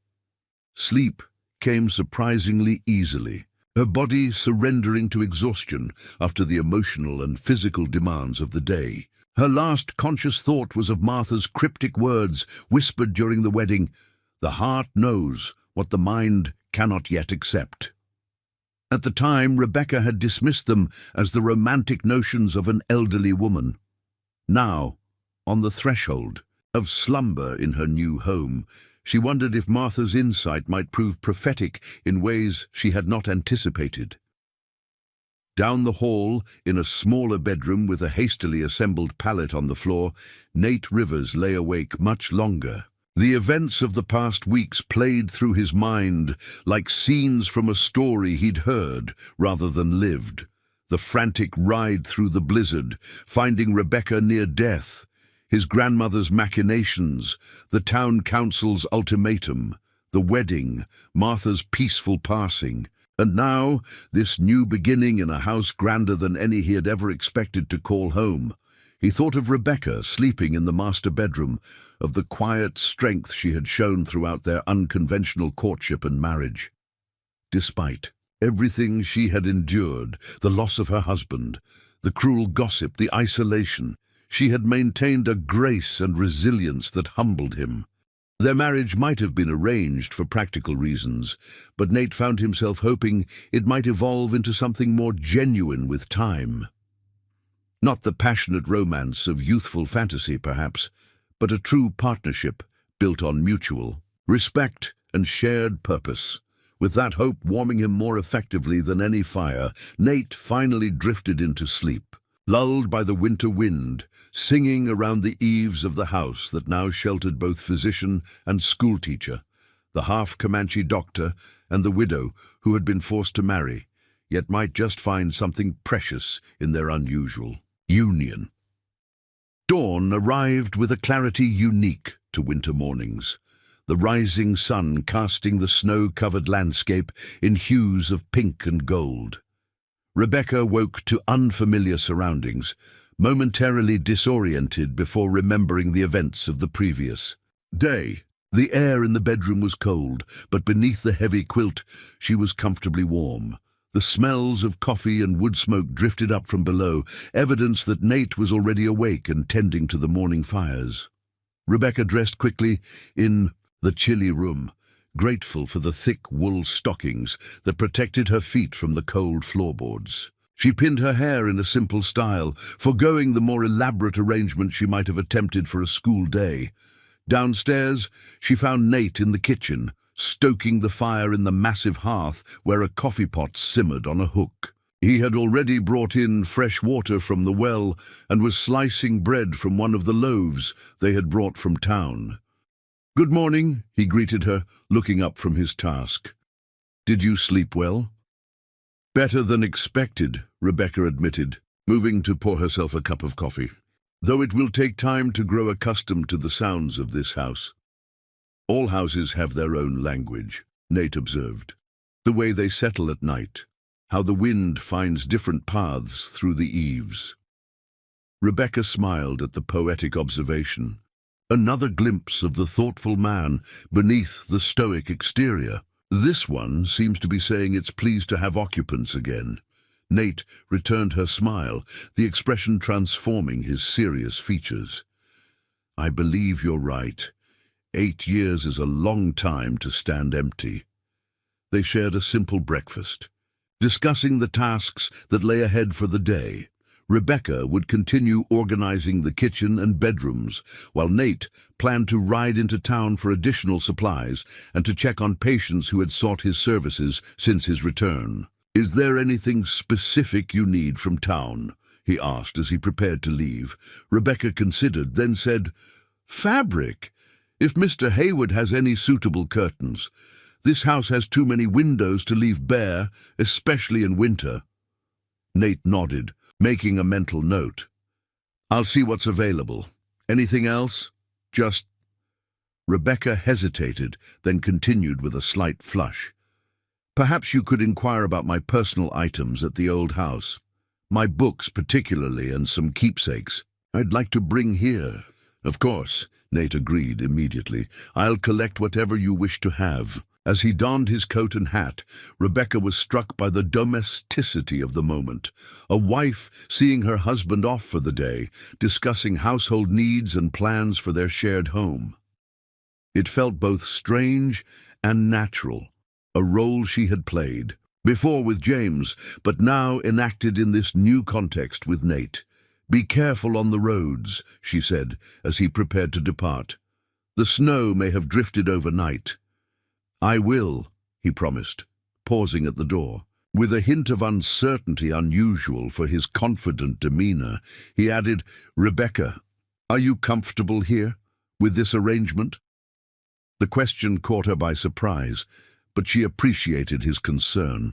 Sleep came surprisingly easily, her body surrendering to exhaustion after the emotional and physical demands of the day. Her last conscious thought was of Martha's cryptic words whispered during the wedding, "The heart knows what the mind cannot yet accept." At the time, Rebecca had dismissed them as the romantic notions of an elderly woman. Now, on the threshold of slumber in her new home, she wondered if Martha's insight might prove prophetic in ways she had not anticipated. Down the hall, in a smaller bedroom with a hastily assembled pallet on the floor, Nate Rivers lay awake much longer. The events of the past weeks played through his mind like scenes from a story he'd heard rather than lived. The frantic ride through the blizzard, finding Rebecca near death, his grandmother's machinations, the town council's ultimatum, the wedding, Martha's peaceful passing, and now this new beginning in a house grander than any he had ever expected to call home. He thought of Rebecca sleeping in the master bedroom, of the quiet strength she had shown throughout their unconventional courtship and marriage. Despite everything she had endured, the loss of her husband, the cruel gossip, the isolation, she had maintained a grace and resilience that humbled him. Their marriage might have been arranged for practical reasons, but Nate found himself hoping it might evolve into something more genuine with time. Not the passionate romance of youthful fantasy, perhaps, but a true partnership built on mutual respect and shared purpose. With that hope warming him more effectively than any fire, Nate finally drifted into sleep, lulled by the winter wind, singing around the eaves of the house that now sheltered both physician and schoolteacher, the half-Comanche doctor and the widow who had been forced to marry, yet might just find something precious in their unusual union. Dawn arrived with a clarity unique to winter mornings, the rising sun casting the snow-covered landscape in hues of pink and gold. Rebecca woke to unfamiliar surroundings, momentarily disoriented before remembering the events of the previous day. The air in the bedroom was cold, but beneath the heavy quilt she was comfortably warm. The smells of coffee and wood smoke drifted up from below, evidence that Nate was already awake and tending to the morning fires. Rebecca dressed quickly in the chilly room, grateful for the thick wool stockings that protected her feet from the cold floorboards. She pinned her hair in a simple style, foregoing the more elaborate arrangement she might have attempted for a school day. Downstairs, she found Nate in the kitchen, stoking the fire in the massive hearth where a coffee pot simmered on a hook. He had already brought in fresh water from the well and was slicing bread from one of the loaves they had brought from town. "Good morning," he greeted her, looking up from his task. "Did you sleep well?" "Better than expected," Rebecca admitted, moving to pour herself a cup of coffee. "Though it will take time to grow accustomed to the sounds of this house." "All houses have their own language," Nate observed. "The way they settle at night, how the wind finds different paths through the eaves." Rebecca smiled at the poetic observation. Another glimpse of the thoughtful man beneath the stoic exterior. "This one seems to be saying it's pleased to have occupants again." Nate returned her smile, the expression transforming his serious features. "I believe you're right. 8 years is a long time to stand empty." They shared a simple breakfast, discussing the tasks that lay ahead for the day. Rebecca would continue organizing the kitchen and bedrooms, while Nate planned to ride into town for additional supplies and to check on patients who had sought his services since his return. "Is there anything specific you need from town?" he asked as he prepared to leave. Rebecca considered, then said, "Fabric. If Mr. Hayward has any suitable curtains. This house has too many windows to leave bare, especially in winter." Nate nodded, making a mental note. "I'll see what's available. Anything else? Just—" Rebecca hesitated, then continued with a slight flush. "Perhaps you could inquire about my personal items at the old house. My books particularly, and some keepsakes. I'd like to bring here." "Of course," Nate agreed immediately. "I'll collect whatever you wish to have." As he donned his coat and hat, Rebecca was struck by the domesticity of the moment. A wife seeing her husband off for the day, discussing household needs and plans for their shared home. It felt both strange and natural, a role she had played, before with James, but now enacted in this new context with Nate. "Be careful on the roads," she said, as he prepared to depart. "The snow may have drifted overnight." "I will," he promised, pausing at the door. With a hint of uncertainty unusual for his confident demeanor, he added, "Rebecca, are you comfortable here with this arrangement?" The question caught her by surprise, but she appreciated his concern.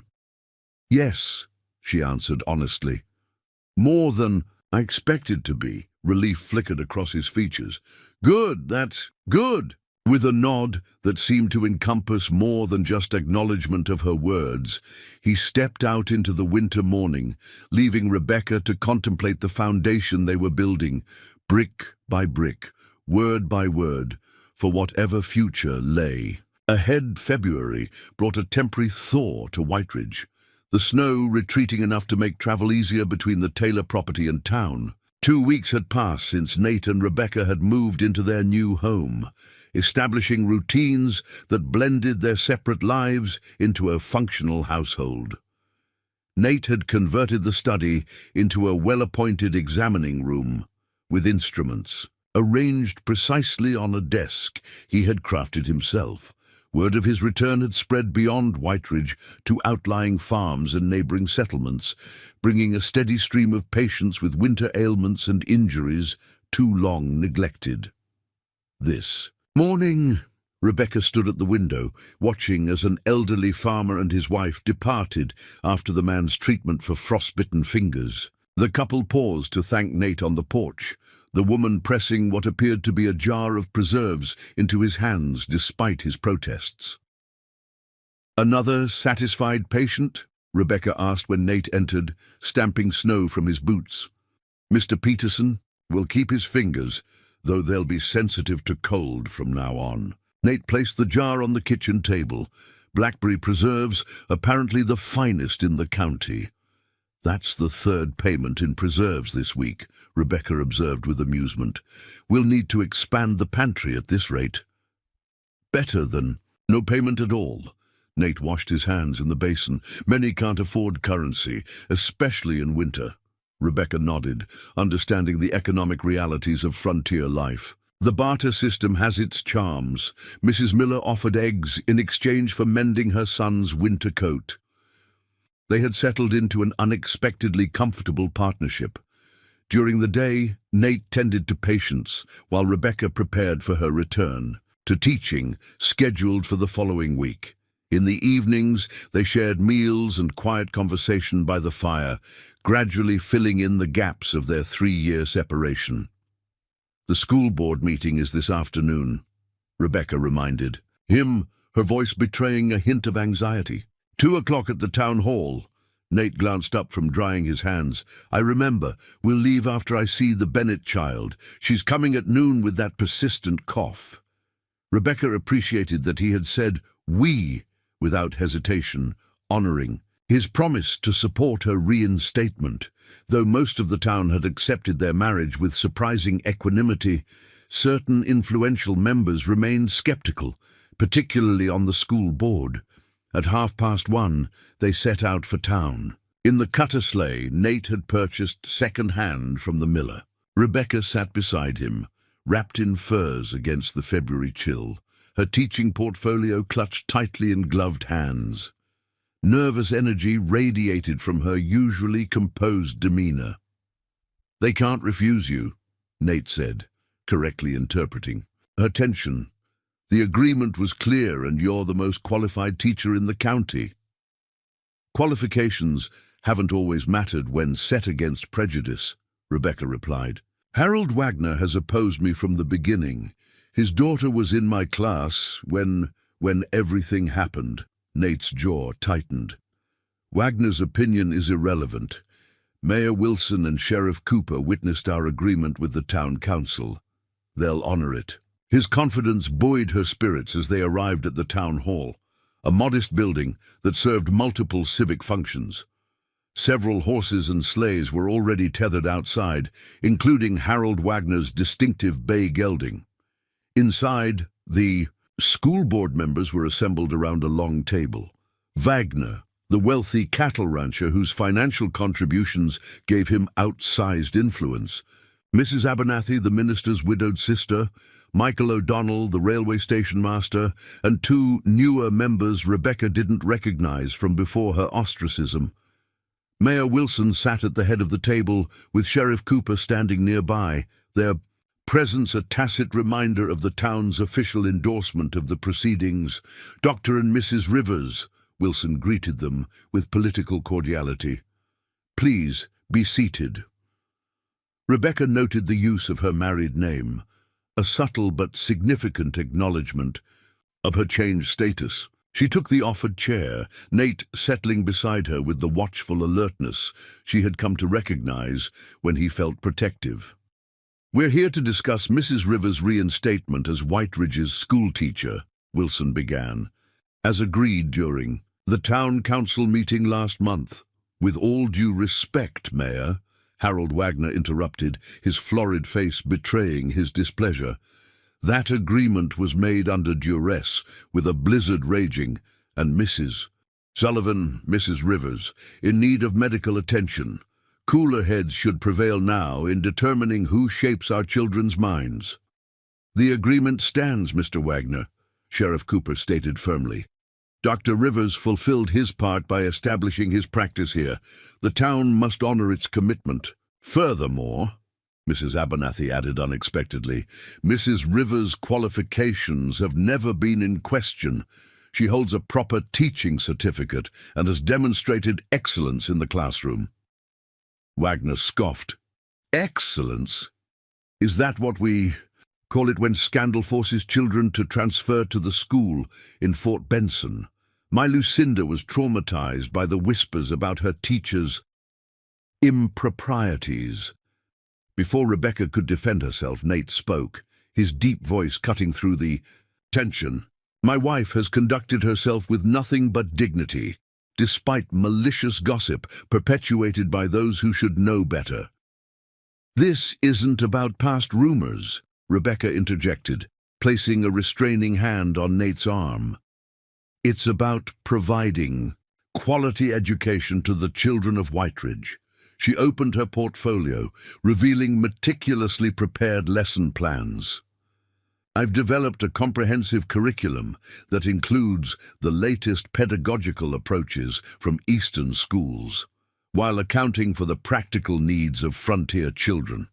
"Yes," she answered honestly. More than I expected to be. Relief flickered across his features. Good, that's good. With a nod that seemed to encompass more than just acknowledgement of her words, he stepped out into the winter morning, leaving Rebecca to contemplate the foundation they were building, brick by brick, word by word, for whatever future lay. Ahead, February brought a temporary thaw to Whiteridge, the snow retreating enough to make travel easier between the Taylor property and town. 2 weeks had passed since Nate and Rebecca had moved into their new home, establishing routines that blended their separate lives into a functional household. Nate had converted the study into a well-appointed examining room, with instruments, arranged precisely on a desk he had crafted himself. Word of his return had spread beyond Whiteridge to outlying farms and neighboring settlements, bringing a steady stream of patients with winter ailments and injuries too long neglected. This morning, Rebecca stood at the window, watching as an elderly farmer and his wife departed after the man's treatment for frostbitten fingers. The couple paused to thank Nate on the porch, the woman pressing what appeared to be a jar of preserves into his hands despite his protests. "Another satisfied patient?" Rebecca asked when Nate entered, stamping snow from his boots. "Mr. Peterson will keep his fingers, though they'll be sensitive to cold from now on." Nate placed the jar on the kitchen table. Blackberry preserves, apparently the finest in the county. "That's the third payment in preserves this week," Rebecca observed with amusement. "We'll need to expand the pantry at this rate." "Better than no payment at all." Nate washed his hands in the basin. "Many can't afford currency, especially in winter." Rebecca nodded, understanding the economic realities of frontier life. "The barter system has its charms." Mrs. Miller offered eggs in exchange for mending her son's winter coat. They had settled into an unexpectedly comfortable partnership. During the day, Nate tended to patients, while Rebecca prepared for her return to teaching, scheduled for the following week. In the evenings, they shared meals and quiet conversation by the fire, gradually filling in the gaps of their 3-year separation. "The school board meeting is this afternoon," Rebecca reminded him, her voice betraying a hint of anxiety. 2 o'clock at the town hall." Nate glanced up from drying his hands. "I remember. We'll leave after I see the Bennett child. She's coming at noon with that persistent cough." Rebecca appreciated that he had said "we" without hesitation, honoring his promise to support her reinstatement. Though most of the town had accepted their marriage with surprising equanimity, certain influential members remained skeptical, particularly on the school board. At 1:30, they set out for town. In the cutter sleigh, Nate had purchased second-hand from the miller. Rebecca sat beside him, wrapped in furs against the February chill, her teaching portfolio clutched tightly in gloved hands. Nervous energy radiated from her usually composed demeanor. "They can't refuse you," Nate said, correctly interpreting her tension. "The agreement was clear, and you're the most qualified teacher in the county." "Qualifications haven't always mattered when set against prejudice," Rebecca replied. "Harold Wagner has opposed me from the beginning. His daughter was in my class when everything happened." Nate's jaw tightened. "Wagner's opinion is irrelevant. Mayor Wilson and Sheriff Cooper witnessed our agreement with the town council. They'll honor it." His confidence buoyed her spirits as they arrived at the town hall, a modest building that served multiple civic functions. Several horses and sleighs were already tethered outside, including Harold Wagner's distinctive bay gelding. Inside, the school board members were assembled around a long table. Wagner, the wealthy cattle rancher whose financial contributions gave him outsized influence, Mrs. Abernathy, the minister's widowed sister, Michael O'Donnell, the railway station master, and 2 newer members Rebecca didn't recognize from before her ostracism. Mayor Wilson sat at the head of the table, with Sheriff Cooper standing nearby, their presence a tacit reminder of the town's official endorsement of the proceedings. "Dr. and Mrs. Rivers," Wilson greeted them with political cordiality. Please, be seated." Rebecca noted the use of her married name, a subtle but significant acknowledgement of her changed status. She took the offered chair, Nate settling beside her with the watchful alertness she had come to recognize when he felt protective. "We're here to discuss Mrs. Rivers' reinstatement as Whiteridge's schoolteacher," Wilson began, "as agreed during the town council meeting last month. With all due respect, Mayor," Harold Wagner interrupted, his florid face betraying his displeasure. "That agreement was made under duress, with a blizzard raging, and Mrs. Sullivan, Mrs. Rivers, in need of medical attention. Cooler heads should prevail now in determining who shapes our children's minds." "The agreement stands, Mr. Wagner," Sheriff Cooper stated firmly. "Dr. Rivers fulfilled his part by establishing his practice here. The town must honor its commitment. Furthermore," Mrs. Abernathy added unexpectedly, "Mrs. Rivers' qualifications have never been in question. She holds a proper teaching certificate and has demonstrated excellence in the classroom." Wagner scoffed. "Excellence? Is that what we call it when scandal forces children to transfer to the school in Fort Benson? My Lucinda was traumatized by the whispers about her teacher's improprieties." Before Rebecca could defend herself, Nate spoke, his deep voice cutting through the tension. "My wife has conducted herself with nothing but dignity, despite malicious gossip perpetuated by those who should know better." "This isn't about past rumors," Rebecca interjected, placing a restraining hand on Nate's arm. "It's about providing quality education to the children of Whiteridge." She opened her portfolio, revealing meticulously prepared lesson plans. "I've developed a comprehensive curriculum that includes the latest pedagogical approaches from Eastern schools, while accounting for the practical needs of frontier children."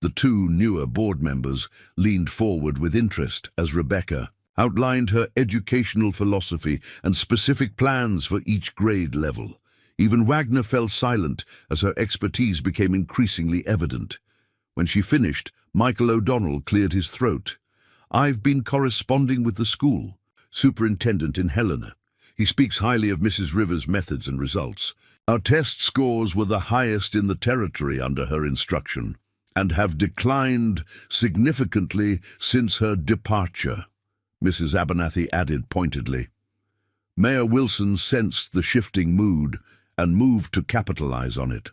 The two newer board members leaned forward with interest as Rebecca outlined her educational philosophy and specific plans for each grade level. Even Wagner fell silent as her expertise became increasingly evident. When she finished, Michael O'Donnell cleared his throat. "I've been corresponding with the school superintendent in Helena. He speaks highly of Mrs. Rivers' methods and results. Our test scores were the highest in the territory under her instruction, and have declined significantly since her departure," Mrs. Abernathy added pointedly. Mayor Wilson sensed the shifting mood and moved to capitalize on it.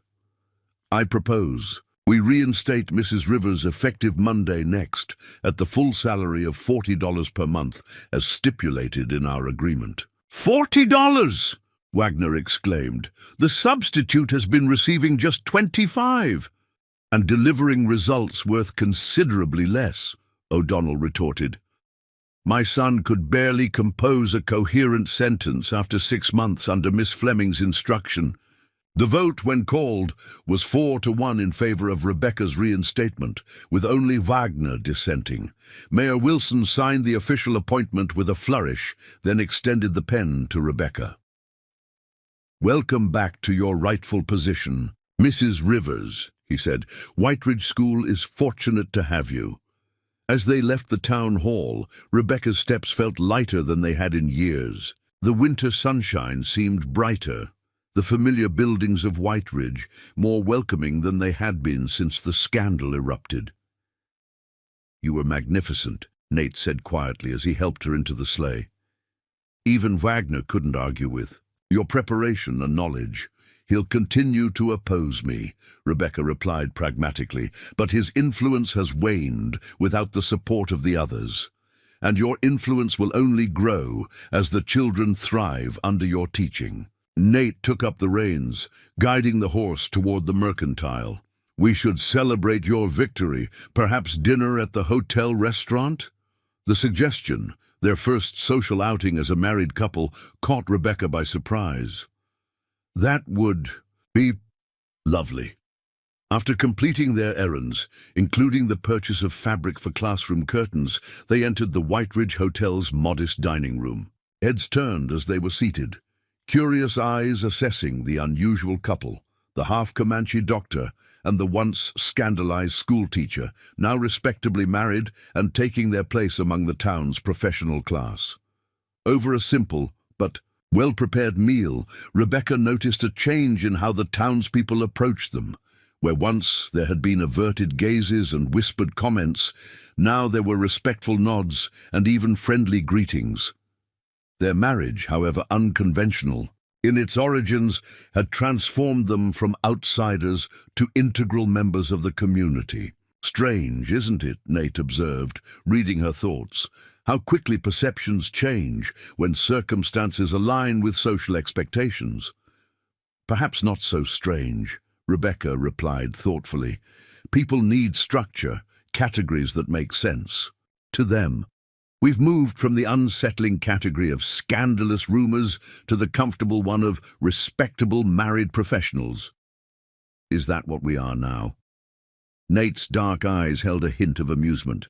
"I propose we reinstate Mrs. Rivers effective Monday next at the full salary of $40 per month as stipulated in our agreement." "$40!" Wagner exclaimed. "The substitute has been receiving just $25 and delivering results worth considerably less," O'Donnell retorted. "My son could barely compose a coherent sentence after 6 months under Miss Fleming's instruction." The vote, when called, was 4-1 in favor of Rebecca's reinstatement, with only Wagner dissenting. Mayor Wilson signed the official appointment with a flourish, then extended the pen to Rebecca. "Welcome back to your rightful position, Mrs. Rivers," he said. "Whiteridge School is fortunate to have you." As they left the town hall, Rebecca's steps felt lighter than they had in years. The winter sunshine seemed brighter, the familiar buildings of Whiteridge more welcoming than they had been since the scandal erupted. "You were magnificent," Nate said quietly as he helped her into the sleigh. Even Wagner couldn't argue with your preparation and knowledge. "He'll continue to oppose me," Rebecca replied pragmatically, "but his influence has waned without the support of the others. And your influence will only grow as the children thrive under your teaching." Nate took up the reins, guiding the horse toward the mercantile. "We should celebrate your victory, perhaps dinner at the hotel restaurant?" The suggestion, their first social outing as a married couple, caught Rebecca by surprise. "That would be lovely." After completing their errands, including the purchase of fabric for classroom curtains, they entered the Whiteridge Hotel's modest dining room. Heads turned as they were seated, curious eyes assessing the unusual couple. the half-Comanche doctor, and the once scandalized schoolteacher, now respectably married and taking their place among the town's professional class. Over a simple but well-prepared meal, Rebecca noticed a change in how the townspeople approached them. Where once there had been averted gazes and whispered comments, now there were respectful nods and even friendly greetings. Their marriage, however unconventional, in its origins had transformed them from outsiders to integral members of the community. Strange, isn't it, Nate observed, reading her thoughts, how quickly perceptions change when circumstances align with social expectations. Perhaps not so strange, Rebecca replied thoughtfully. People need structure, categories that make sense. To them, we've moved from the unsettling category of scandalous rumors to the comfortable one of respectable married professionals. Is that what we are now? Nate's dark eyes held a hint of amusement.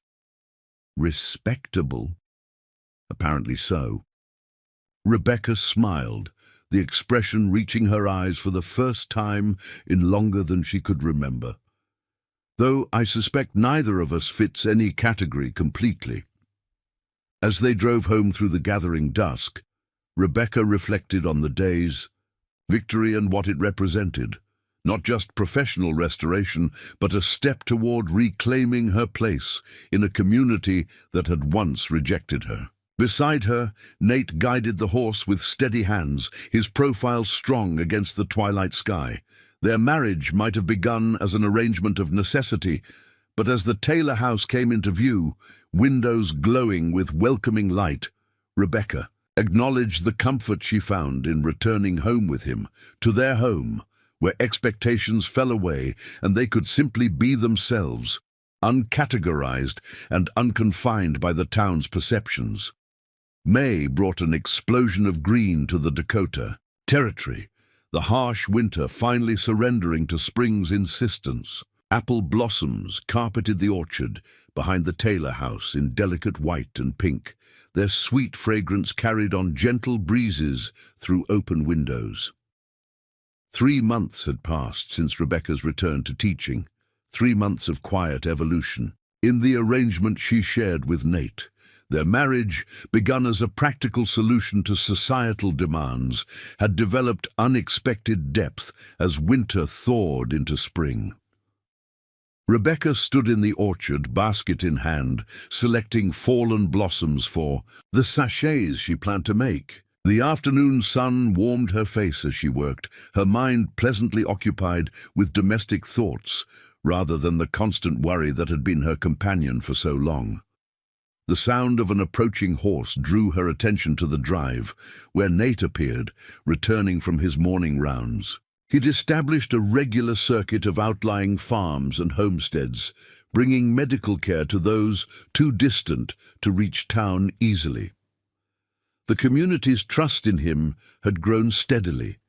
Respectable? Apparently so. Rebecca smiled, the expression reaching her eyes for the first time in longer than she could remember. Though I suspect neither of us fits any category completely. As they drove home through the gathering dusk, Rebecca reflected on the day's victory and what it represented. Not just professional restoration, but a step toward reclaiming her place in a community that had once rejected her. Beside her, Nate guided the horse with steady hands, his profile strong against the twilight sky. Their marriage might have begun as an arrangement of necessity, but as the Taylor house came into view, windows glowing with welcoming light, Rebecca acknowledged the comfort she found in returning home with him, to their home, where expectations fell away and they could simply be themselves, uncategorized and unconfined by the town's perceptions. May brought an explosion of green to the Dakota territory, the harsh winter finally surrendering to spring's insistence. Apple blossoms carpeted the orchard behind the Taylor house in delicate white and pink, their sweet fragrance carried on gentle breezes through open windows. 3 months had passed since Rebecca's return to teaching, 3 months of quiet evolution. In the arrangement she shared with Nate, their marriage, begun as a practical solution to societal demands, had developed unexpected depth as winter thawed into spring. Rebecca stood in the orchard, basket in hand, selecting fallen blossoms for the sachets she planned to make. The afternoon sun warmed her face as she worked, her mind pleasantly occupied with domestic thoughts rather than the constant worry that had been her companion for so long. The sound of an approaching horse drew her attention to the drive, where Nate appeared, returning from his morning rounds. He'd established a regular circuit of outlying farms and homesteads, bringing medical care to those too distant to reach town easily. The community's trust in him had grown steadily,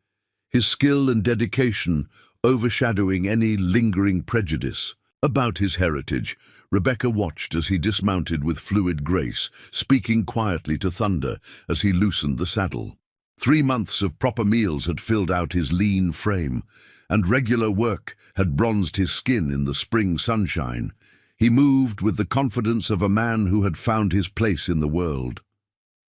his skill and dedication overshadowing any lingering prejudice. About his heritage, Rebecca watched as he dismounted with fluid grace, speaking quietly to Thunder as he loosened the saddle. 3 months of proper meals had filled out his lean frame, and regular work had bronzed his skin in the spring sunshine. He moved with the confidence of a man who had found his place in the world.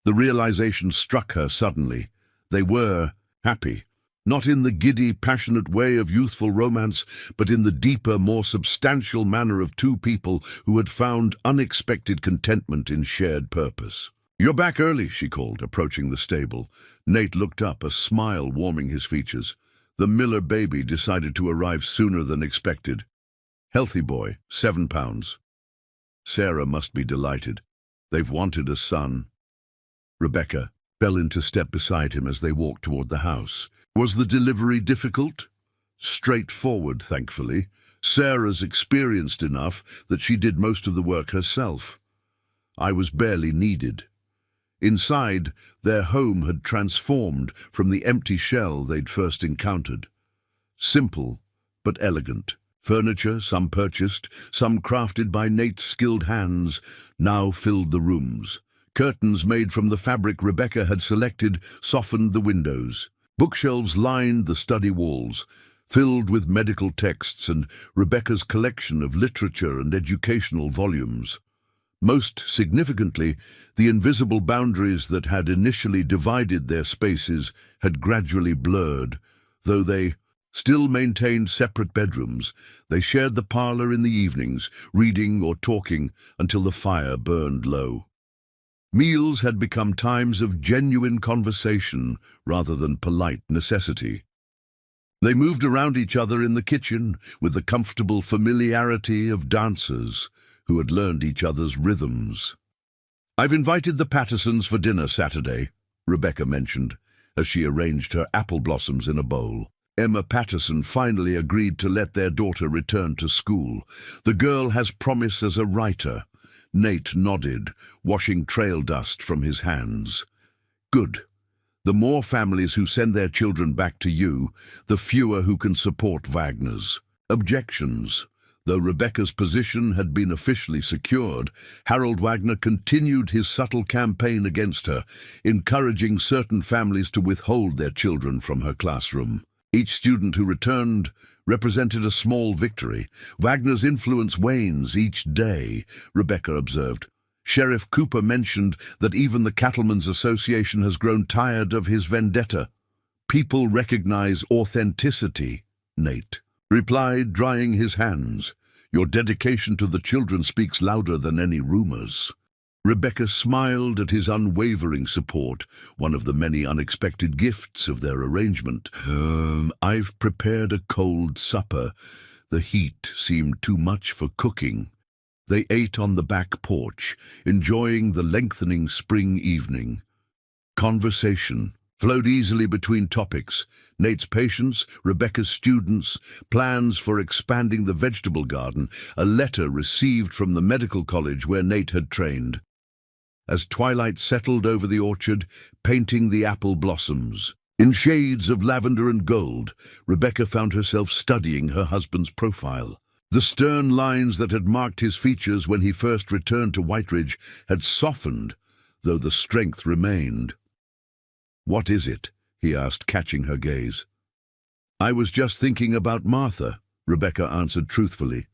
The realization struck her suddenly. They were happy. Not in the giddy, passionate way of youthful romance, but in the deeper, more substantial manner of two people who had found unexpected contentment in shared purpose. "You're back early," she called, approaching the stable. Nate looked up, a smile warming his features. The Miller baby decided to arrive sooner than expected. Healthy boy, 7 pounds. Sarah must be delighted. They've wanted a son. Rebecca fell into step beside him as they walked toward the house. Was the delivery difficult? Straightforward, thankfully. Sarah's experienced enough that she did most of the work herself. I was barely needed. Inside, their home had transformed from the empty shell they'd first encountered. Simple, but elegant. Furniture, some purchased, some crafted by Nate's skilled hands, now filled the rooms. Curtains made from the fabric Rebecca had selected softened the windows. Bookshelves lined the study walls, filled with medical texts and Rebecca's collection of literature and educational volumes. Most significantly, the invisible boundaries that had initially divided their spaces had gradually blurred. Though they still maintained separate bedrooms, they shared the parlor in the evenings, reading or talking until the fire burned low. Meals had become times of genuine conversation rather than polite necessity. They moved around each other in the kitchen with the comfortable familiarity of dancers who had learned each other's rhythms. "I've invited the Pattersons for dinner Saturday," Rebecca mentioned, as she arranged her apple blossoms in a bowl. Emma Patterson finally agreed to let their daughter return to school. "The girl has promise as a writer." Nate nodded, washing trail dust from his hands. "Good. The more families who send their children back to you, the fewer who can support Wagner's." Objections. Though Rebecca's position had been officially secured, Harold Wagner continued his subtle campaign against her, encouraging certain families to withhold their children from her classroom. Each student who returned represented a small victory. "Wagner's influence wanes each day," Rebecca observed. "Sheriff Cooper mentioned that even the Cattlemen's Association has grown tired of his vendetta." "People recognize authenticity," Nate replied, drying his hands. "Your dedication to the children speaks louder than any rumors." Rebecca smiled at his unwavering support, one of the many unexpected gifts of their arrangement. "I've prepared a cold supper. The heat seemed too much for cooking." They ate on the back porch, enjoying the lengthening spring evening. Conversation flowed easily between topics: Nate's patients, Rebecca's students, plans for expanding the vegetable garden, a letter received from the medical college where Nate had trained. As twilight settled over the orchard, painting the apple blossoms in shades of lavender and gold, Rebecca found herself studying her husband's profile. The stern lines that had marked his features when he first returned to Whiteridge had softened, though the strength remained. "What is it?" he asked, catching her gaze. "I was just thinking about Martha," Rebecca answered truthfully.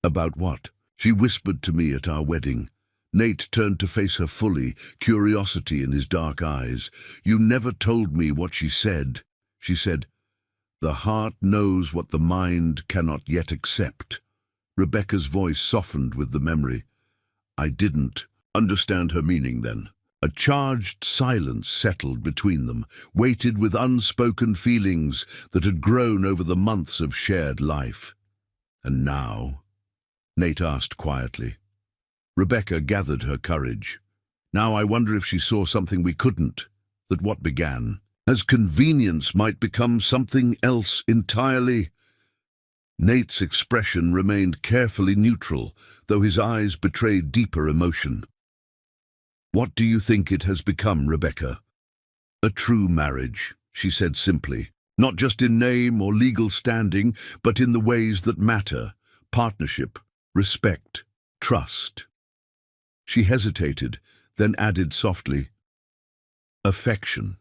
"About what?" "She whispered to me at our wedding." Nate turned to face her fully, curiosity in his dark eyes. "You never told me what she said." "She said, 'The heart knows what the mind cannot yet accept.'" Rebecca's voice softened with the memory. "I didn't understand her meaning then." A charged silence settled between them, weighted with unspoken feelings that had grown over the months of shared life. "And now?" Nate asked quietly. Rebecca gathered her courage. "Now I wonder if she saw something we couldn't, that what began as convenience might become something else entirely." Nate's expression remained carefully neutral, though his eyes betrayed deeper emotion. "What do you think it has become, Rebecca?" "A true marriage," she said simply. "Not just in name or legal standing, but in the ways that matter: partnership, respect, trust." She hesitated, then added softly, "affection."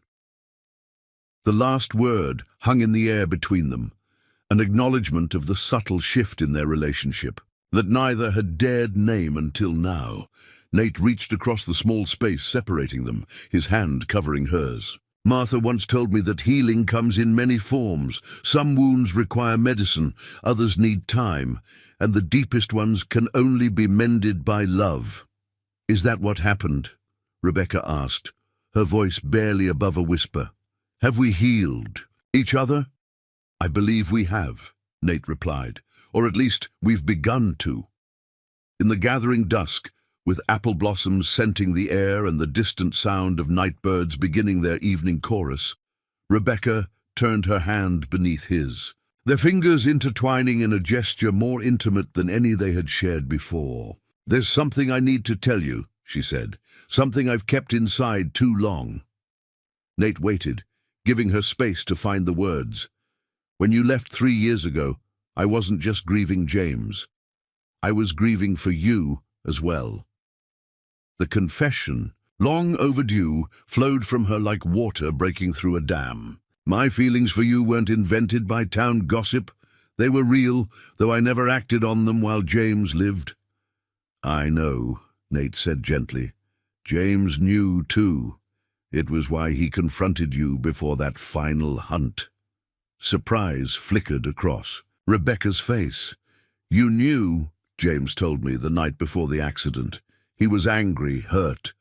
The last word hung in the air between them, an acknowledgement of the subtle shift in their relationship that neither had dared name until now. Nate reached across the small space separating them, his hand covering hers. "Martha once told me that healing comes in many forms. Some wounds require medicine, others need time, and the deepest ones can only be mended by love." "Is that what happened?" Rebecca asked, her voice barely above a whisper. "Have we healed each other?" "I believe we have," Nate replied, "or at least we've begun to." In the gathering dusk, with apple blossoms scenting the air and the distant sound of night birds beginning their evening chorus, Rebecca turned her hand beneath his, their fingers intertwining in a gesture more intimate than any they had shared before. "There's something I need to tell you," she said, "something I've kept inside too long." Nate waited, giving her space to find the words. "When you left 3 years ago, I wasn't just grieving James. I was grieving for you as well." The confession, long overdue, flowed from her like water breaking through a dam. My feelings for you weren't invented by town gossip. They were real, though I never acted on them while James lived." "I know," Nate said gently. "James knew, too. It was why he confronted you before that final hunt." Surprise flickered across Rebecca's face. "You knew," James told me the night before the accident. He was angry, hurt.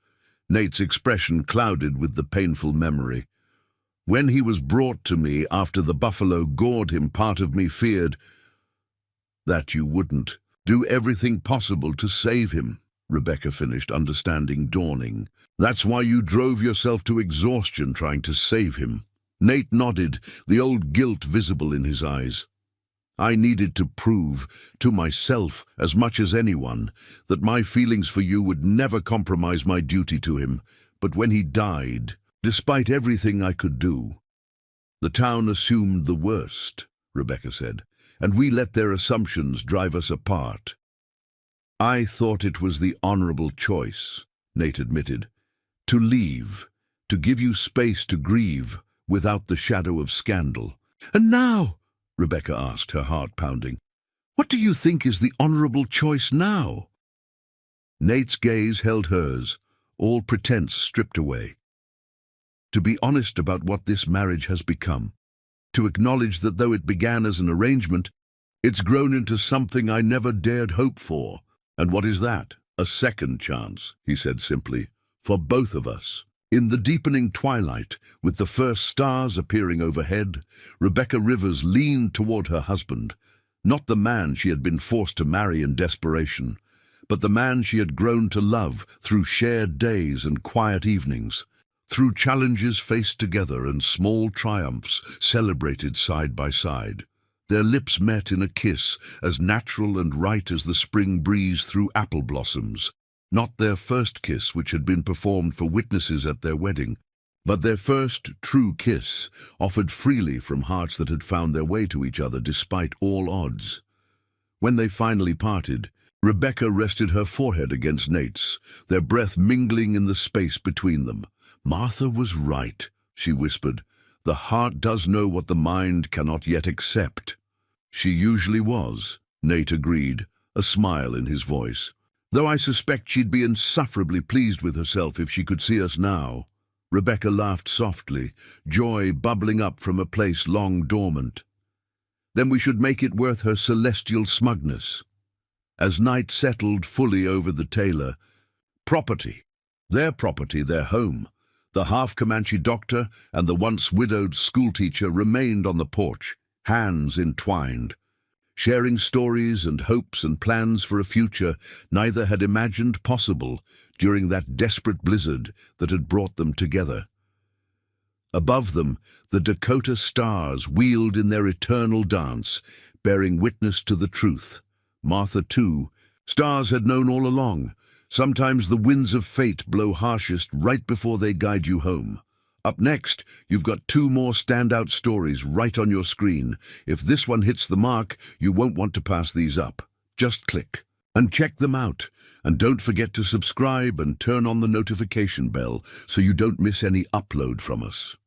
Nate's expression clouded with the painful memory. "When he was brought to me after the buffalo gored him, part of me feared that you wouldn't do everything possible to save him," Rebecca finished, understanding dawning. "That's why you drove yourself to exhaustion trying to save him." Nate nodded, the old guilt visible in his eyes. "I needed to prove, to myself as much as anyone, that my feelings for you would never compromise my duty to him. But when he died, despite everything I could do, the town assumed the worst," Rebecca said, "and we let their assumptions drive us apart." "I thought it was the honorable choice," Nate admitted, "to leave, to give you space to grieve without the shadow of scandal." "And now," Rebecca asked, her heart pounding, "what do you think is the honorable choice now?" Nate's gaze held hers, all pretense stripped away. "To be honest about what this marriage has become. To acknowledge that though it began as an arrangement, it's grown into something I never dared hope for." "And what is that?" "A second chance," he said simply, "for both of us." In the deepening twilight, with the first stars appearing overhead, Rebecca Rivers leaned toward her husband, not the man she had been forced to marry in desperation, but the man she had grown to love through shared days and quiet evenings, through challenges faced together and small triumphs celebrated side by side. Their lips met in a kiss as natural and right as the spring breeze through apple blossoms. Not their first kiss, which had been performed for witnesses at their wedding, but their first true kiss, offered freely from hearts that had found their way to each other despite all odds. When they finally parted, Rebecca rested her forehead against Nate's, their breath mingling in the space between them. "Martha was right," she whispered. "The heart does know what the mind cannot yet accept." "She usually was," Nate agreed, a smile in his voice. "Though I suspect she'd be insufferably pleased with herself if she could see us now." Rebecca laughed softly, joy bubbling up from a place long dormant. "Then we should make it worth her celestial smugness." As night settled fully over the tailor, property, their home, the half-Comanche doctor and the once-widowed schoolteacher remained on the porch, hands entwined, sharing stories and hopes and plans for a future neither had imagined possible during that desperate blizzard that had brought them together. Above them, the Dakota stars wheeled in their eternal dance, bearing witness to the truth. Martha, too. Stars had known all along. Sometimes the winds of fate blow harshest right before they guide you home. Up next, you've got two more standout stories right on your screen. If this one hits the mark, you won't want to pass these up. Just click and check them out. And don't forget to subscribe and turn on the notification bell so you don't miss any upload from us.